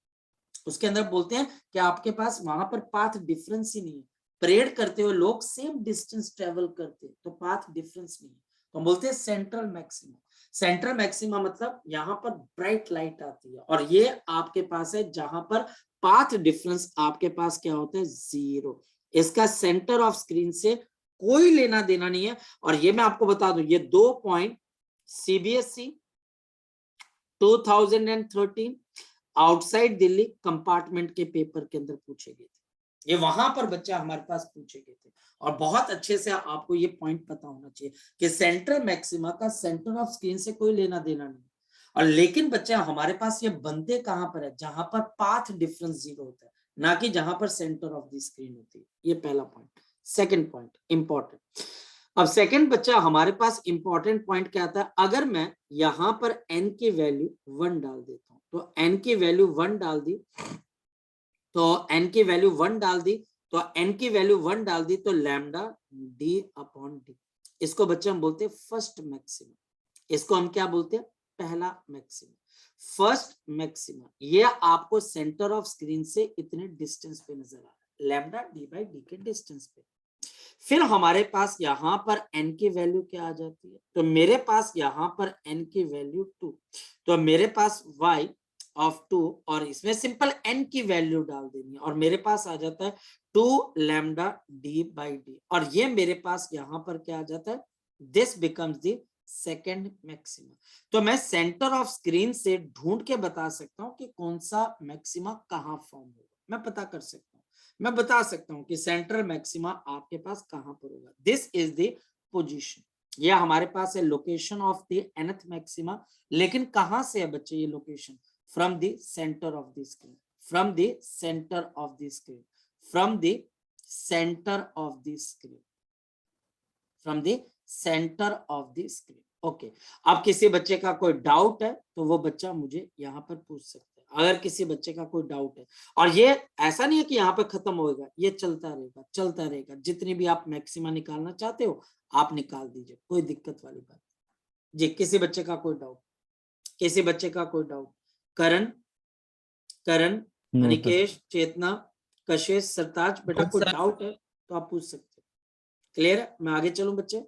उसके अंदर बोलते हैं कि आपके पास वहां पर पाथ डिफरेंस ही नहीं है। परेड करते हुए लोग सेम डिस्टेंस ट्रेवल करते हैं, तो पाथ डिफरेंस नहीं है। तो हम बोलते हैं सेंट्रल मैक्सिमा। सेंट्रल मैक्सिमा मतलब यहाँ पर ब्राइट लाइट आती है, और ये आपके पास है जहां पर पाथ डिफरेंस आपके पास क्या होता है, जीरो। इसका सेंटर ऑफ स्क्रीन से कोई लेना देना नहीं है। और ये मैं आपको बता दूं, ये 2 point CBSE 2013 outside Delhi compartment के पेपर के अंदर पूछे गए थे। ये वहां पर बच्चा हमारे पास पूछे गए थे, और बहुत अच्छे से आपको ये पॉइंट पता होना चाहिए कि सेंट्रल मैक्सिमा का सेंटर ऑफ स्क्रीन से कोई लेना देना नहीं। और लेकिन बच्चा हमारे पास ये बनते कहां पर है, जहां पर पाथ डिफरेंस जीरो होता है, ना कि जहां पर सेंटर ऑफ द स्क्रीन होती है। ये पहला पॉइंट। Second point important. अब सेकंड बच्चा हमारे पास इंपॉर्टेंट पॉइंट क्या आता है, अगर मैं यहां पर n की वैल्यू 1 डाल देता हूं, तो n की वैल्यू 1 डाल दी, तो n की वैल्यू 1 डाल दी, तो n की वैल्यू 1 डाल दी, तो लैम्डा d अपॉन डी। इसको बच्चे हम बोलते हैं फर्स्ट मैक्सिमा। इसको हम क्या बोलते हैं, पहला मैक्सिमा, फर्स्ट मैक्सिमा। ये आपको सेंटर ऑफ स्क्रीन से इतने डिस्टेंस पे नजर आ रहा है। लैम्डा डी बाई डी के डिस्टेंस पे। फिर हमारे पास यहाँ पर n की वैल्यू क्या आ जाती है, तो मेरे पास यहाँ पर n की वैल्यू 2, तो मेरे पास y ऑफ 2 और इसमें सिंपल n की वैल्यू डाल देनी है और मेरे पास आ जाता है 2 लैम्डा डी बाई डी, और ये मेरे पास यहाँ पर क्या आ जाता है, this becomes the second maxima. तो मैं सेंटर ऑफ स्क्रीन से ढूंढ के बता सकता हूँ कि कौन सा मैक्सिमा कहाँ फॉर्म होगा, मैं पता कर सकता हूँ, मैं बता सकता हूँ कि सेंट्रल मैक्सिमा आपके पास कहाँ पर होगा। दिस इज द पोजीशन, ये हमारे पास है location of the nth maxima, लेकिन कहाँ से है बच्चे ये location, from the centre of the screen, from the centre of the screen, from the centre of the screen, from the centre of the screen. Okay, अब किसी बच्चे का कोई डाउट है तो वो बच्चा मुझे यहाँ पर पूछ सकता है, अगर किसी बच्चे का कोई डाउट है। और ये ऐसा नहीं है कि यहाँ पे खत्म होएगा, ये चलता रहेगा, चलता रहेगा, जितनी भी आप मैक्सिमा निकालना चाहते हो आप निकाल दीजिए, कोई दिक्कत वाली बात जी। किसी बच्चे का कोई डाउट, किसी बच्चे का कोई डाउट, करण, करण, नो सर। अनिकेश, चेतना, कशिश, सरताज, बेटा कोई डाउट है तो आप पूछ सकते हो। क्लियर है? मैं आगे चलूं बच्चे,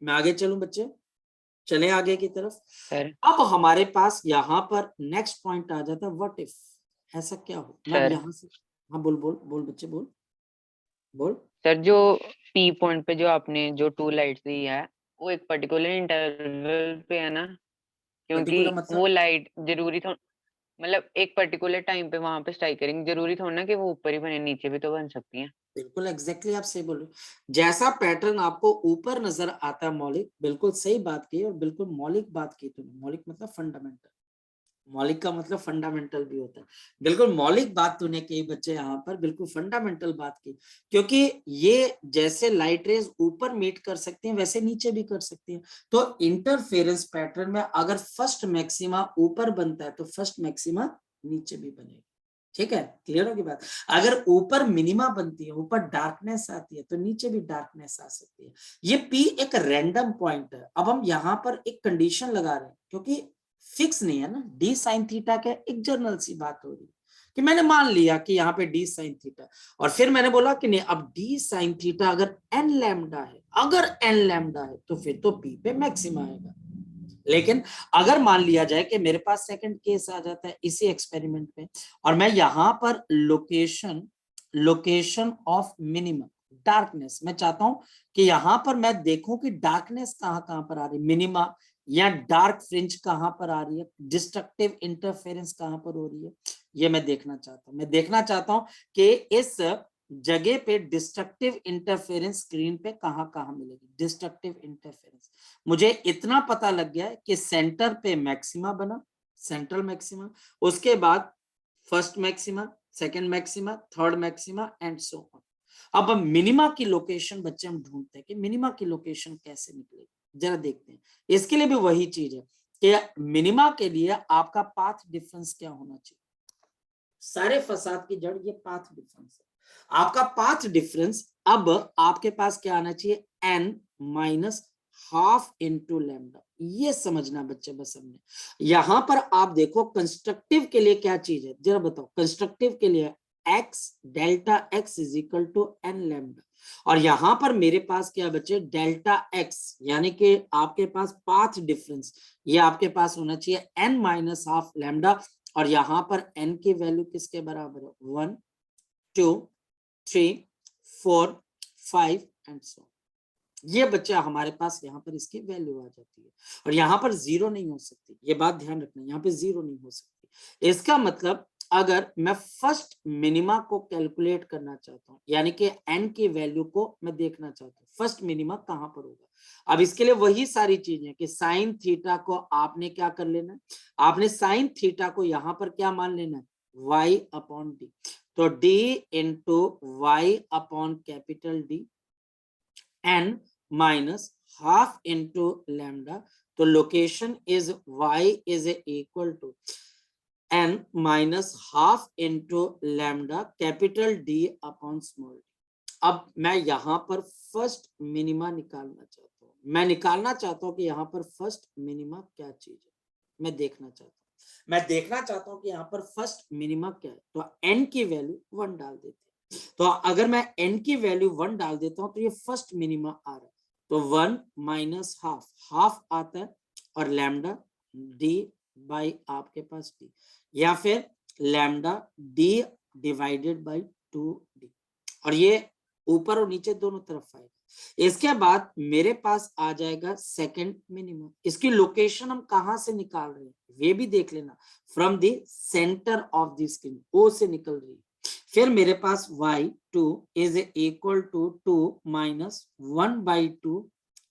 मैं आगे चलूं बच्चे, चले आगे की तरफ। सर अब हमारे पास यहाँ पर नेक्स्ट पॉइंट आ जाता है, व्हाट इफ, ऐसा क्या हो। मैं सर यहाँ से, हाँ बोल बोल बोल बच्चे बोल बोल। सर जो पी पॉइंट पे जो आपने जो 2 लाइट्स दी है वो एक पर्टिकुलर इंटरवल पे है ना, क्योंकि पर्टिकुलर मतलब वो लाइट जरूरी थो मतलब एक पर्टिकुलर टाइम पे वहां पे स्ट्राइक करेंगे, जरूरी थोड़ा ना कि वो ऊपर ही बने, नीचे भी तो बन सकती हैं। बिल्कुल एग्जैक्टली आप सही बोल रहे हो। जैसा पैटर्न आपको ऊपर नजर आता है मौलिक, बिल्कुल सही बात की और बिल्कुल मौलिक बात की तुमने। मौलिक मतलब फंडामेंटल, मौलिक का मतलब फंडामेंटल भी होता है। बिल्कुल मौलिक बात तूने की बच्चे, यहाँ पर बिल्कुल फंडामेंटल बात की, क्योंकि ये जैसे लाइट रेज ऊपर मीट कर सकती हैं वैसे नीचे भी कर सकती हैं। तो इंटरफेरेंस पैटर्न में अगर फर्स्ट मैक्सिमा ऊपर बनता है तो फर्स्ट मैक्सिमा नीचे भी बनेगा। ठीक है, क्लियर होगी बात। अगर ऊपर मिनिमा बनती है, ऊपर डार्कनेस आती है तो नीचे भी डार्कनेस आ सकती है। ये पी एक रैंडम पॉइंट है। अब हम यहाँ पर एक कंडीशन लगा रहे हैं क्योंकि फिक्स नहीं है ना, डी साइन थीटा क्या, एक जनरल सी बात हो रही है कि मैंने मान लिया कि यहाँ पे डी साइन थीटा, और फिर मैंने बोला कि नहीं अब डी साइन थीटा अगर एन लैम्डा है, अगर एन लैम्डा है तो फिर तो पी पे मैक्सिमा आएगा। लेकिन अगर मान लिया जाए कि मेरे पास सेकंड केस आ जाता है इसी एक्सपेरिमेंट में, और मैं यहाँ पर location, location of minimum darkness, मैं चाहता हूं कि यहां पर मैं देखूं कि डार्कनेस कहां कहां पर आ रही है, मिनिमा या डार्क फ्रिंज कहां पर आ रही है, डिस्ट्रक्टिव इंटरफेरेंस कहां पर हो रही है, ये मैं देखना चाहता हूं। मैं देखना चाहता हूं कि इस जगह पे डिस्ट्रक्टिव इंटरफेरेंस स्क्रीन पे कहां कहां मिलेगी, डिस्ट्रक्टिव इंटरफेरेंस। मुझे इतना पता लग गया है कि सेंटर पे मैक्सिमा बना, सेंट्रल मैक्सिमा, उसके बाद first maxima, second maxima, third maxima and so on. अब मिनिमा की लोकेशन बच्चे हम ढूंढते हैं कि मिनिमा की लोकेशन कैसे निकलेगी, जरा देखते हैं। इसके लिए भी वही चीज है कि मिनिमा के लिए आपका पाथ डिफरेंस क्या होना चाहिए। सारे फसाद की जड़ ये पाथ डिफरेंस है। आपका पाथ डिफरेंस अब आपके पास क्या आना चाहिए, n minus half into lambda. ये समझना बच्चे बस हमने यहां पर आप देखो कंस्ट्रक्टिव के लिए क्या चीज है, जरा बताओ। कंस्ट्रक्टिव के लिए x delta x is equal to n lambda, और यहां पर मेरे पास क्या बच्चे, डेल्टा x, यानी कि आपके पास पाथ डिफरेंस ये आपके पास होना चाहिए n माइनस हाफ लैम्डा, और यहां पर n की वैल्यू किसके बराबर है, 1 2 3 4 5 एंड सो। ये बच्चा हमारे पास यहाँ पर इसकी वैल्यू आ जाती है, और यहाँ पर जीरो नहीं हो सकती, ये बात ध्यान रखना, यहाँ पे जीरो नहीं हो सकती। इसका मतलब अगर मैं फर्स्ट मिनिमा को कैलकुलेट करना चाहता हूँ, यानी कि n की वैल्यू को मैं देखना चाहता हूँ फर्स्ट मिनिमा कहाँ पर होगा। अब इसके लिए वही सारी चीजें कि साइन थीटा को आपने क्या कर लेना है, आपने साइन थीटा को यहाँ पर क्या मान लेना है, y अपॉन डी। तो d into y upon capital D n minus half into lambda. तो location is y is equal to n minus half into lambda capital D upon small d। अब मैं यहाँ पर फर्स्ट मिनिमा निकालना चाहता हूँ, मैं निकालना चाहता हूँ कि यहाँ पर फर्स्ट मिनिमा क्या चीज है, मैं देखना चाहता हूँ, मैं देखना चाहता हूँ कि यहाँ पर फर्स्ट मिनिमा क्या है। तो n की वैल्यू 1 डाल देते हैं, तो अगर मैं n की वैल्यू 1 डाल देता हूं तो ये फर्स्ट मिनिमा आ रहा है, तो 1 माइनस हाफ आता है, और लैम्डा d बाई आपके पास d, या फिर lambda d divided by 2d, और ये ऊपर और नीचे दोनों तरफ आएगा। इसके बाद मेरे पास आ जाएगा सेकंड मिनिमम। इसकी लोकेशन हम कहां से निकाल रहे हैं वे भी देख लेना, from the centre of the screen, O से निकल रही है। फिर मेरे पास y2 is equal to 2 minus 1/2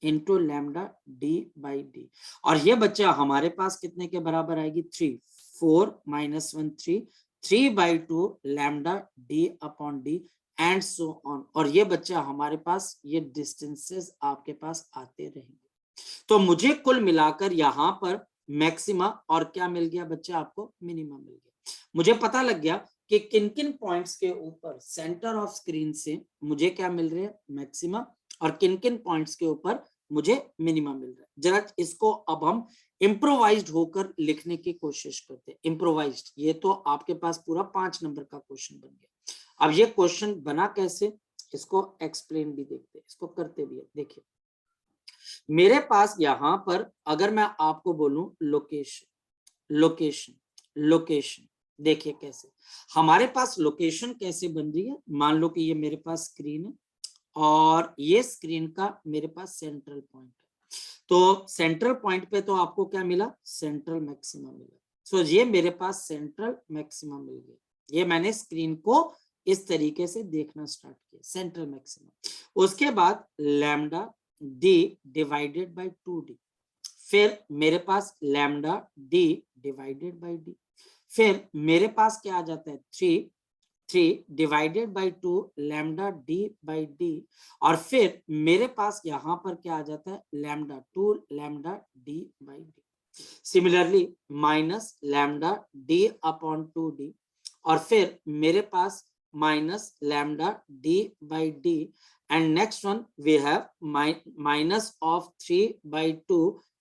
into lambda d by D, और ये बच्चा हमारे पास कितने के बराबर आएगी 3, 4 minus 1 3, 3/2 lambda d upon D and so on, और ये बच्चा हमारे पास ये डिस्टेंसेस आपके पास आते रहेंगे। तो मुझे कुल मिलाकर यहाँ पर मैक्सिमा और क्या मिल गया बच्चा, आपको मिनिमा मिल गया। मुझे पता लग गया कि किन किन पॉइंट्स के ऊपर सेंटर ऑफ स्क्रीन से मुझे क्या मिल रहा है, मैक्सिमा, और किन किन पॉइंट्स के ऊपर मुझे मिनिमा मिल रहा है। जरा इसको अब हम इम्प्रोवाइज्ड होकर लिखने की कोशिश करते हैं। इम्प्रोवाइज्ड, ये तो आपके पास पूरा 5 नंबर का क्वेश्चन बन गया। अब ये क्वेश्चन बना कैसे, इसको एक्सप्लेन भी देखते हैं, इसको करते भी है। देखिए मेरे पास यहाँ पर अगर मैं आपको बोलूं लोकेशन, देखिए कैसे हमारे पास लोकेशन कैसे बन रही है। मान लो कि ये मेरे पास स्क्रीन है और ये स्क्रीन का मेरे पास सेंट्रल पॉइंट है, तो सेंट्रल पॉइंट पे तो आपको क्या मिला, सेंट्रल मैक्सिमा मिला। सो ये मेरे पास सेंट्रल मैक्सिमा मिल गया। ये मैंने स्क्रीन को इस तरीके से देखना स्टार्ट किया, सेंट्रल मैक्सिमा। उसके बाद lambda d divided by 2d, फिर मेरे पास lambda d divided by d, फिर मेरे पास क्या आ जाता है 3 divided by 2 lambda d by d, और फिर मेरे पास यहाँ पर क्या आ जाता है lambda 2 lambda d by d। Similarly minus lambda d upon 2d, और फिर मेरे पास minus lambda d by d, and next one we have minus of 3/2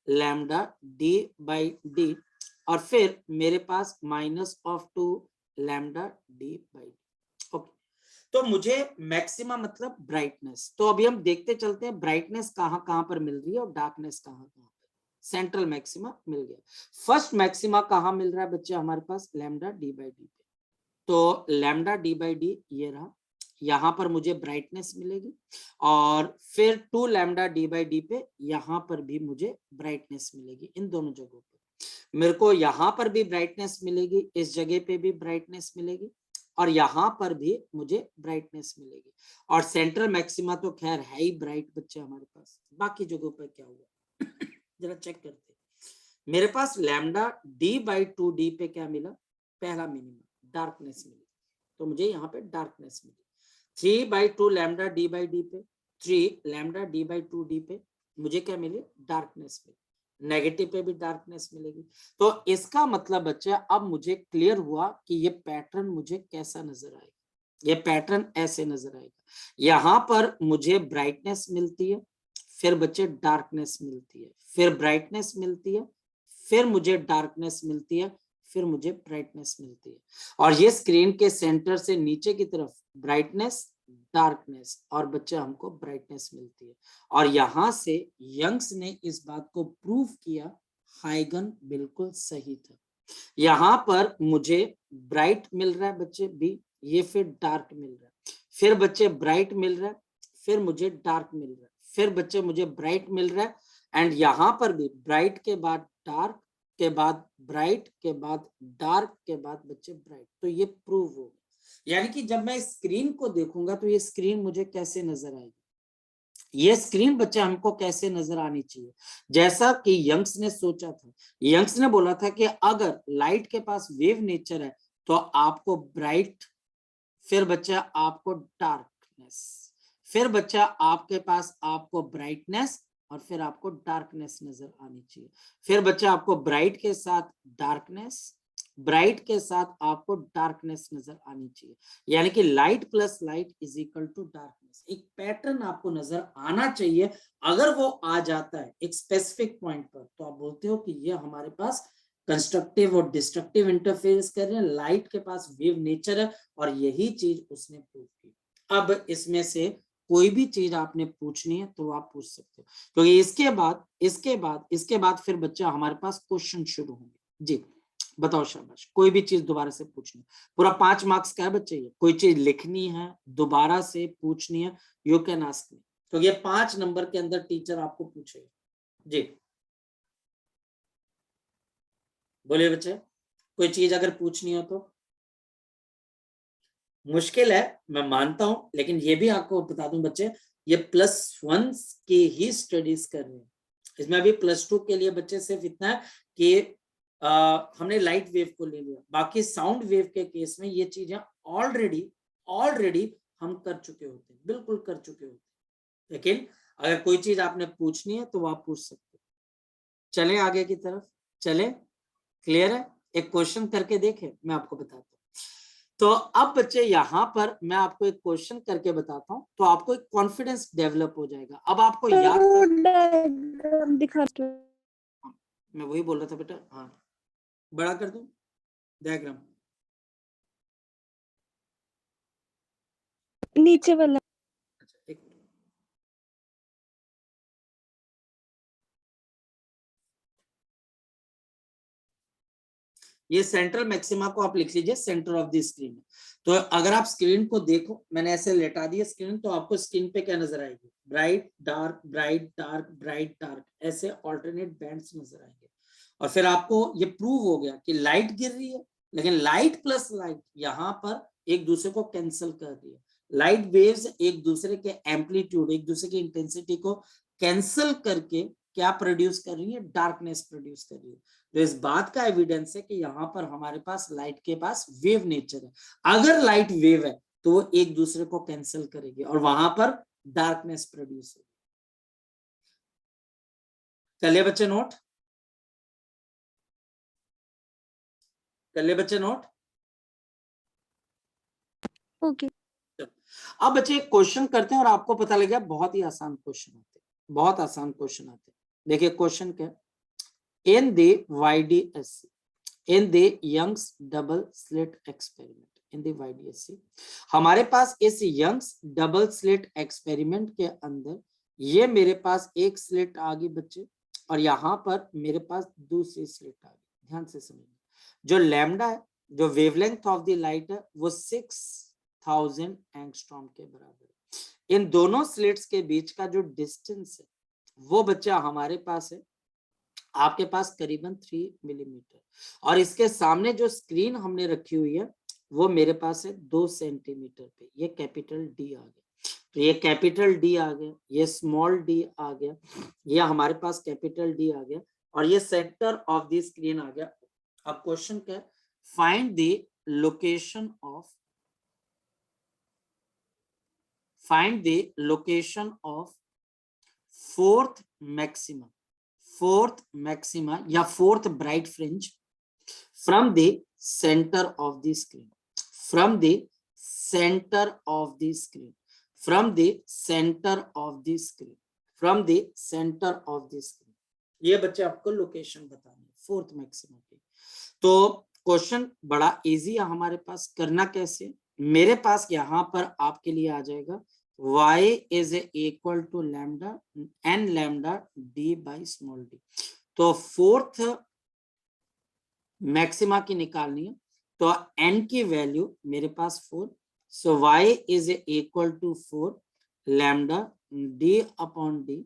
lambda d by d, और फिर मेरे पास minus of 2 lambda d by d। Okay, तो मुझे मैक्सिमा मतलब ब्राइटनेस। तो अभी हम देखते चलते हैं ब्राइटनेस कहाँ कहाँ पर मिल रही है और डार्कनेस कहाँ कहाँ पर। सेंट्रल मैक्सिमा मिल गया। फर्स्ट मैक्सिमा कहाँ मिल रहा है बच्चे, हमारे पास लैम्डा d by d पे, तो लैम्डा d by d ये रहा, यहाँ पर मुझे ब्राइटनेस मिलेगी, और फिर 2 लैम्डा d बाई डी पे यहाँ पर भी मुझे ब्राइटनेस मिलेगी। इन दोनों जगहों पर मेरे को यहाँ पर भी ब्राइटनेस मिलेगी, इस जगह पे भी ब्राइटनेस मिलेगी, और यहाँ पर भी मुझे ब्राइटनेस मिलेगी। और सेंट्रल मैक्सिमा तो खैर है ही ब्राइट बच्चे हमारे पास। बाकी जगहों पर क्या हुआ जरा चेक करते हैं। मेरे पास लैम्डा d बाई 2d पे क्या मिला, पहला मिनिमम डार्कनेस मिली, तो मुझे यहाँ पे डार्कनेस मिली। 3/2 लैम्डा d बाई डी पे, 3 लैम्डा d बाई 2d पे मुझे क्या मिली, डार्कनेस मिली। नेगेटिव पे भी डार्कनेस मिलेगी। तो इसका मतलब बच्चा अब मुझे क्लियर हुआ कि ये पैटर्न मुझे कैसा नजर आएगा। ये पैटर्न ऐसे नजर आएगा, यहाँ पर मुझे ब्राइटनेस मिलती है, फिर बच्चे डार्कनेस मिलती है, फिर ब्राइटनेस मिलती है, फिर मुझे डार्कनेस मिलती है, फिर मुझे ब्राइटनेस मिलती है। और ये स्क्रीन के सेंटर से नीचे की तरफ ब्राइटनेस, डार्कनेस, और बच्चा हमको ब्राइटनेस मिलती है। और यहाँ से यंग्स ने इस बात को प्रूव किया, हाइगन बिल्कुल सही था। यहाँ पर मुझे ब्राइट मिल रहा है बच्चे बी, ये फिर डार्क मिल रहा है, फिर बच्चे ब्राइट मिल रहा है, फिर मुझे डार्क मिल रहा है, फिर बच्चे मुझे ब्राइट मिल रहा है, एंड यहाँ पर भी ब्राइट के बाद डार्क के बाद ब्राइट के बाद डार्क के बाद बच्चे ब्राइट। तो ये प्रूव हो गया। यानी कि जब मैं स्क्रीन को देखूंगा तो ये स्क्रीन मुझे कैसे नजर आएगी, ये स्क्रीन बच्चे हमको कैसे नजर आनी चाहिए, जैसा कि यंग्स ने सोचा था। यंग्स ने बोला था कि अगर लाइट के पास वेव नेचर है तो आपको ब्राइट, फिर बच्चा आपको डार्कनेस, फिर बच्चा आपके पास आपको ब्राइटनेस, और फिर आपको डार्कनेस नजर आनी चाहिए। फिर बच्चा आपको ब्राइट के साथ डार्कनेस, ब्राइट के साथ आपको डार्कनेस नजर आनी चाहिए। यानी कि light plus light is equal to darkness. एक पैटर्न आपको नजर आना चाहिए। अगर वो आ जाता है एक स्पेसिफिक पॉइंट पर तो आप बोलते हो कि ये हमारे पास कंस्ट्रक्टिव और डिस्ट्रक्टिव इंटरफेरेंस कर रहे हैं, लाइट के पास वेव नेचर है और यही चीज उसने प्रूव की। अब इसमें से कोई भी चीज आपने पूछनी है तो आप पूछ सकते हो, क्योंकि इसके बाद फिर बच्चा हमारे पास क्वेश्चन शुरू होंगे। जी बताओ शाबाश, कोई भी चीज दोबारा से पूछनी, पूरा 5 मार्क्स का है बच्चे, ये कोई चीज लिखनी है दोबारा से पूछनी है, यू कैन आस्क मी, तो ये 5 नंबर के अंदर टीचर आपको पूछेगा। जी बोलिए बच्चे, कोई चीज अगर पूछनी हो तो। मुश्किल है मैं मानता हूं, लेकिन ये भी आपको बता दूं बच्चे, ये +1 के ही स्टडीज कर रहे हैं, इसमें अभी +2 के लिए बच्चे सिर्फ इतना है कि हमने लाइट वेव को ले लिया, बाकी साउंड वेव के केस में ये चीजें ऑलरेडी हम कर चुके होते हैं, बिल्कुल कर चुके होते हैं, लेकिन अगर कोई चीज आपने पूछनी है तो आप पूछ सकते हो। चले आगे की तरफ, चले, क्लियर है? एक क्वेश्चन करके देखें, मैं आपको बताता हूँ। तो अब बच्चे यहाँ पर मैं आपको एक क्वेश्चन करके बताता हूँ, तो आपको एक कॉन्फिडेंस डेवलप हो जाएगा। अब आपको याद दिखा दो। मैं वही बोल रहा था बेटा, हाँ बड़ा कर दूं डायग्राम, नीचे वाला। अच्छा एक मिनट, ये सेंट्रल मैक्सिमा को आप लिख लीजिए सेंटर ऑफ द स्क्रीन। तो अगर आप स्क्रीन को देखो, मैंने ऐसे लेटा दिया स्क्रीन, तो आपको स्क्रीन पे क्या नजर आएगी? Bright dark bright dark bright dark, ऐसे ऑल्टरनेट बैंड्स नजर आएंगे। और फिर आपको ये प्रूव हो गया कि लाइट गिर रही है, लेकिन लाइट प्लस लाइट यहाँ पर एक दूसरे को कैंसिल कर रही है। लाइट वेव्स एक दूसरे के एम्पलीट्यूड, एक दूसरे की इंटेंसिटी को कैंसिल करके क्या प्रोड्यूस कर रही है? डार्कनेस प्रोड्यूस कर रही है। तो इस बात का एविडेंस है कि यहाँ पर हमारे पास लाइट के पास वेव नेचर है। अगर लाइट वेव है तो वो एक दूसरे को कैंसिल करेगी और वहां पर डार्कनेस प्रोड्यूस होगी। चलिए बच्चे नोट, कर ले बच्चे नोट। ओके। अब बच्चे एक क्वेश्चन करते हैं और आपको पता लग गया बहुत ही आसान क्वेश्चन आते हैं, बहुत आसान क्वेश्चन आते हैं। देखिए क्वेश्चन क्या, in the YDSC, in the Young's double slit experiment, in the YDSC, हमारे पास इस यंग्स डबल स्लिट एक्सपेरिमेंट के अंदर ये मेरे पास एक स्लिट आ गई बच्चे, और यहाँ पर मेरे पास दूसरी स्लिट आ गई। ध्यान से समझिए, जो लैम्डा है, जो वेवलेंथ ऑफ द लाइट है, वो 6000 एंगस्ट्रॉम के बराबर है। इन दोनों स्लिट्स के बीच का जो डिस्टेंस है वो बच्चा हमारे पास है, आपके पास करीबन 3 मिलीमीटर, और इसके सामने जो स्क्रीन हमने रखी हुई है वो मेरे पास है 2 सेंटीमीटर पे। ये कैपिटल डी आ गया, तो ये कैपिटल डी आ गया, ये स्मॉल डी आ गया, ये हमारे पास कैपिटल डी आ गया, और ये सेंटर ऑफ द स्क्रीन आ गया। अब क्वेश्चन क्या है, find the location of, find the location of fourth maxima या fourth bright fringe from the centre of the screen, from the centre of the screen, from the centre of the screen, from the centre of the screen. ये बच्चे आपको location बतानी है fourth maxima की। तो question बड़ा easy है हमारे पास, करना कैसे, मेरे पास यहाँ पर आपके लिए आ जाएगा y is equal to lambda n lambda d by small d। तो फोर्थ मैक्सिमा की निकालनी है, तो n की वैल्यू मेरे पास 4, सो y is equal to 4 lambda d upon d,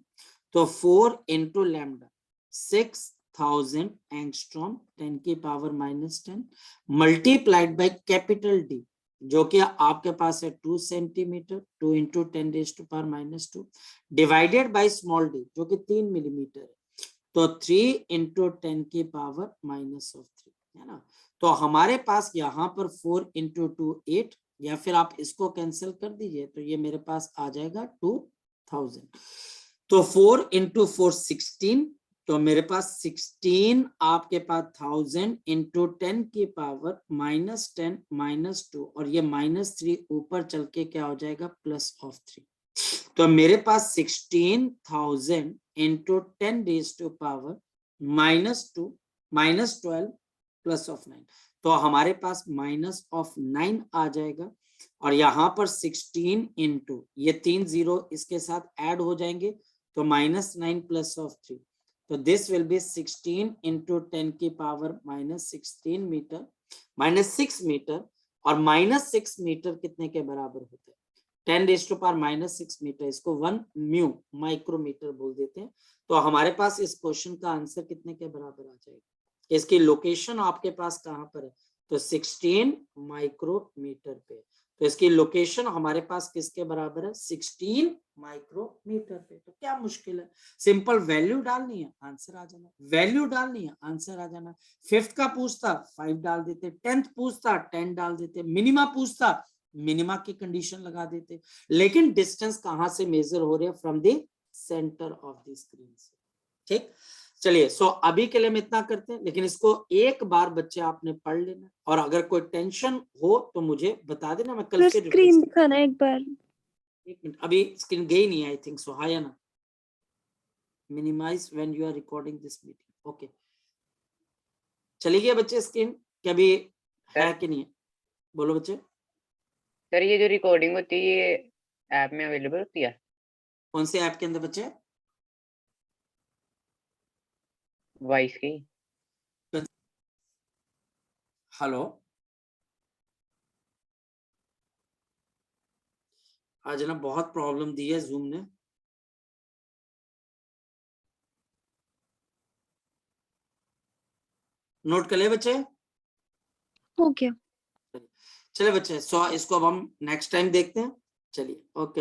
तो 4 into lambda 6000 एंगस्ट्रॉम 10 की power -10 multiplied by capital D जो कि आपके पास है 2 centimetre, 2 into 10 raise to power -2 divided by small d जो कि 3 मिलीमीटर है, तो 3 इंटू 10 की पावर -3 है ना। तो हमारे पास यहाँ पर 4 इंटू 2 8, या फिर आप इसको कैंसिल कर दीजिए तो ये मेरे पास आ जाएगा 2000। तो 4 इंटू 4 16, तो मेरे पास 16 आपके पास 1000 इंटू 10 की पावर -10 -2, और ये -3 ऊपर चल के क्या हो जाएगा +3। तो मेरे पास 16,000 into 10 raise to power -2 -12 plus of 9, तो हमारे पास -9 आ जाएगा और यहाँ पर 16 इंटू ये 3 0 इसके साथ ऐड हो जाएंगे तो -9 प्लस ऑफ 3, तो दिस विल बी 16 इंटू 10 की पावर -16 मीटर, -6 मीटर, और -6 मीटर कितने के बराबर होता है 10 रेज़ टू पावर -6 मीटर, इसको 1 म्यू माइक्रोमीटर बोल देते हैं। तो हमारे पास इस क्वेश्चन का आंसर कितने के बराबर आ जाएगा, इसकी लोकेशन आपके पास कहाँ पर है, तो 16 माइक्रोमीटर पे, तो इसकी लोकेशन हमारे पास किसके बराबर है 16 माइक्रोमीटर पे। तो क्या मुश्किल है, सिंपल वैल्यू डालनी है आंसर आ जाना, वैल्यू डालनी है आंसर आ जाना। 5th का पूछता 5 डाल देते, 10th पूछता 10 डाल देते, मिनिमा पूछता मिनिमा की कंडीशन लगा देते, लेकिन डिस्टेंस कहां से मेजर हो रहे हैं, from the centre of the screen से। ठीक, चलिए सो अभी के लिए हम इतना करते हैं, लेकिन इसको एक बार बच्चे आपने पढ़ लेना, और अगर कोई टेंशन हो तो मुझे बता देना, मैं कल से स्क्रीन दिखाना एक बार। एक मिनट, अभी स्क्रीन गई नहीं, आई थिंक सो, हाँ या ना, minimise when you are recording this meeting, okay चली गई बच्चे स्क्रीन, क्या अभी है कि नहीं है, बोलो बच्चे। सर ये जो रिकॉर्डिंग होती है ये ऐप में अवेलेबल होती है? कौन से ऐप के अंदर बच्चे? वॉइस की। हेलो, आज ना बहुत प्रॉब्लम दी है जूम ने, नोट कर ले बच्चे। हो गया। चलिए बच्चे, सो इसको अब हम नेक्स्ट टाइम देखते हैं, चलिए ओके।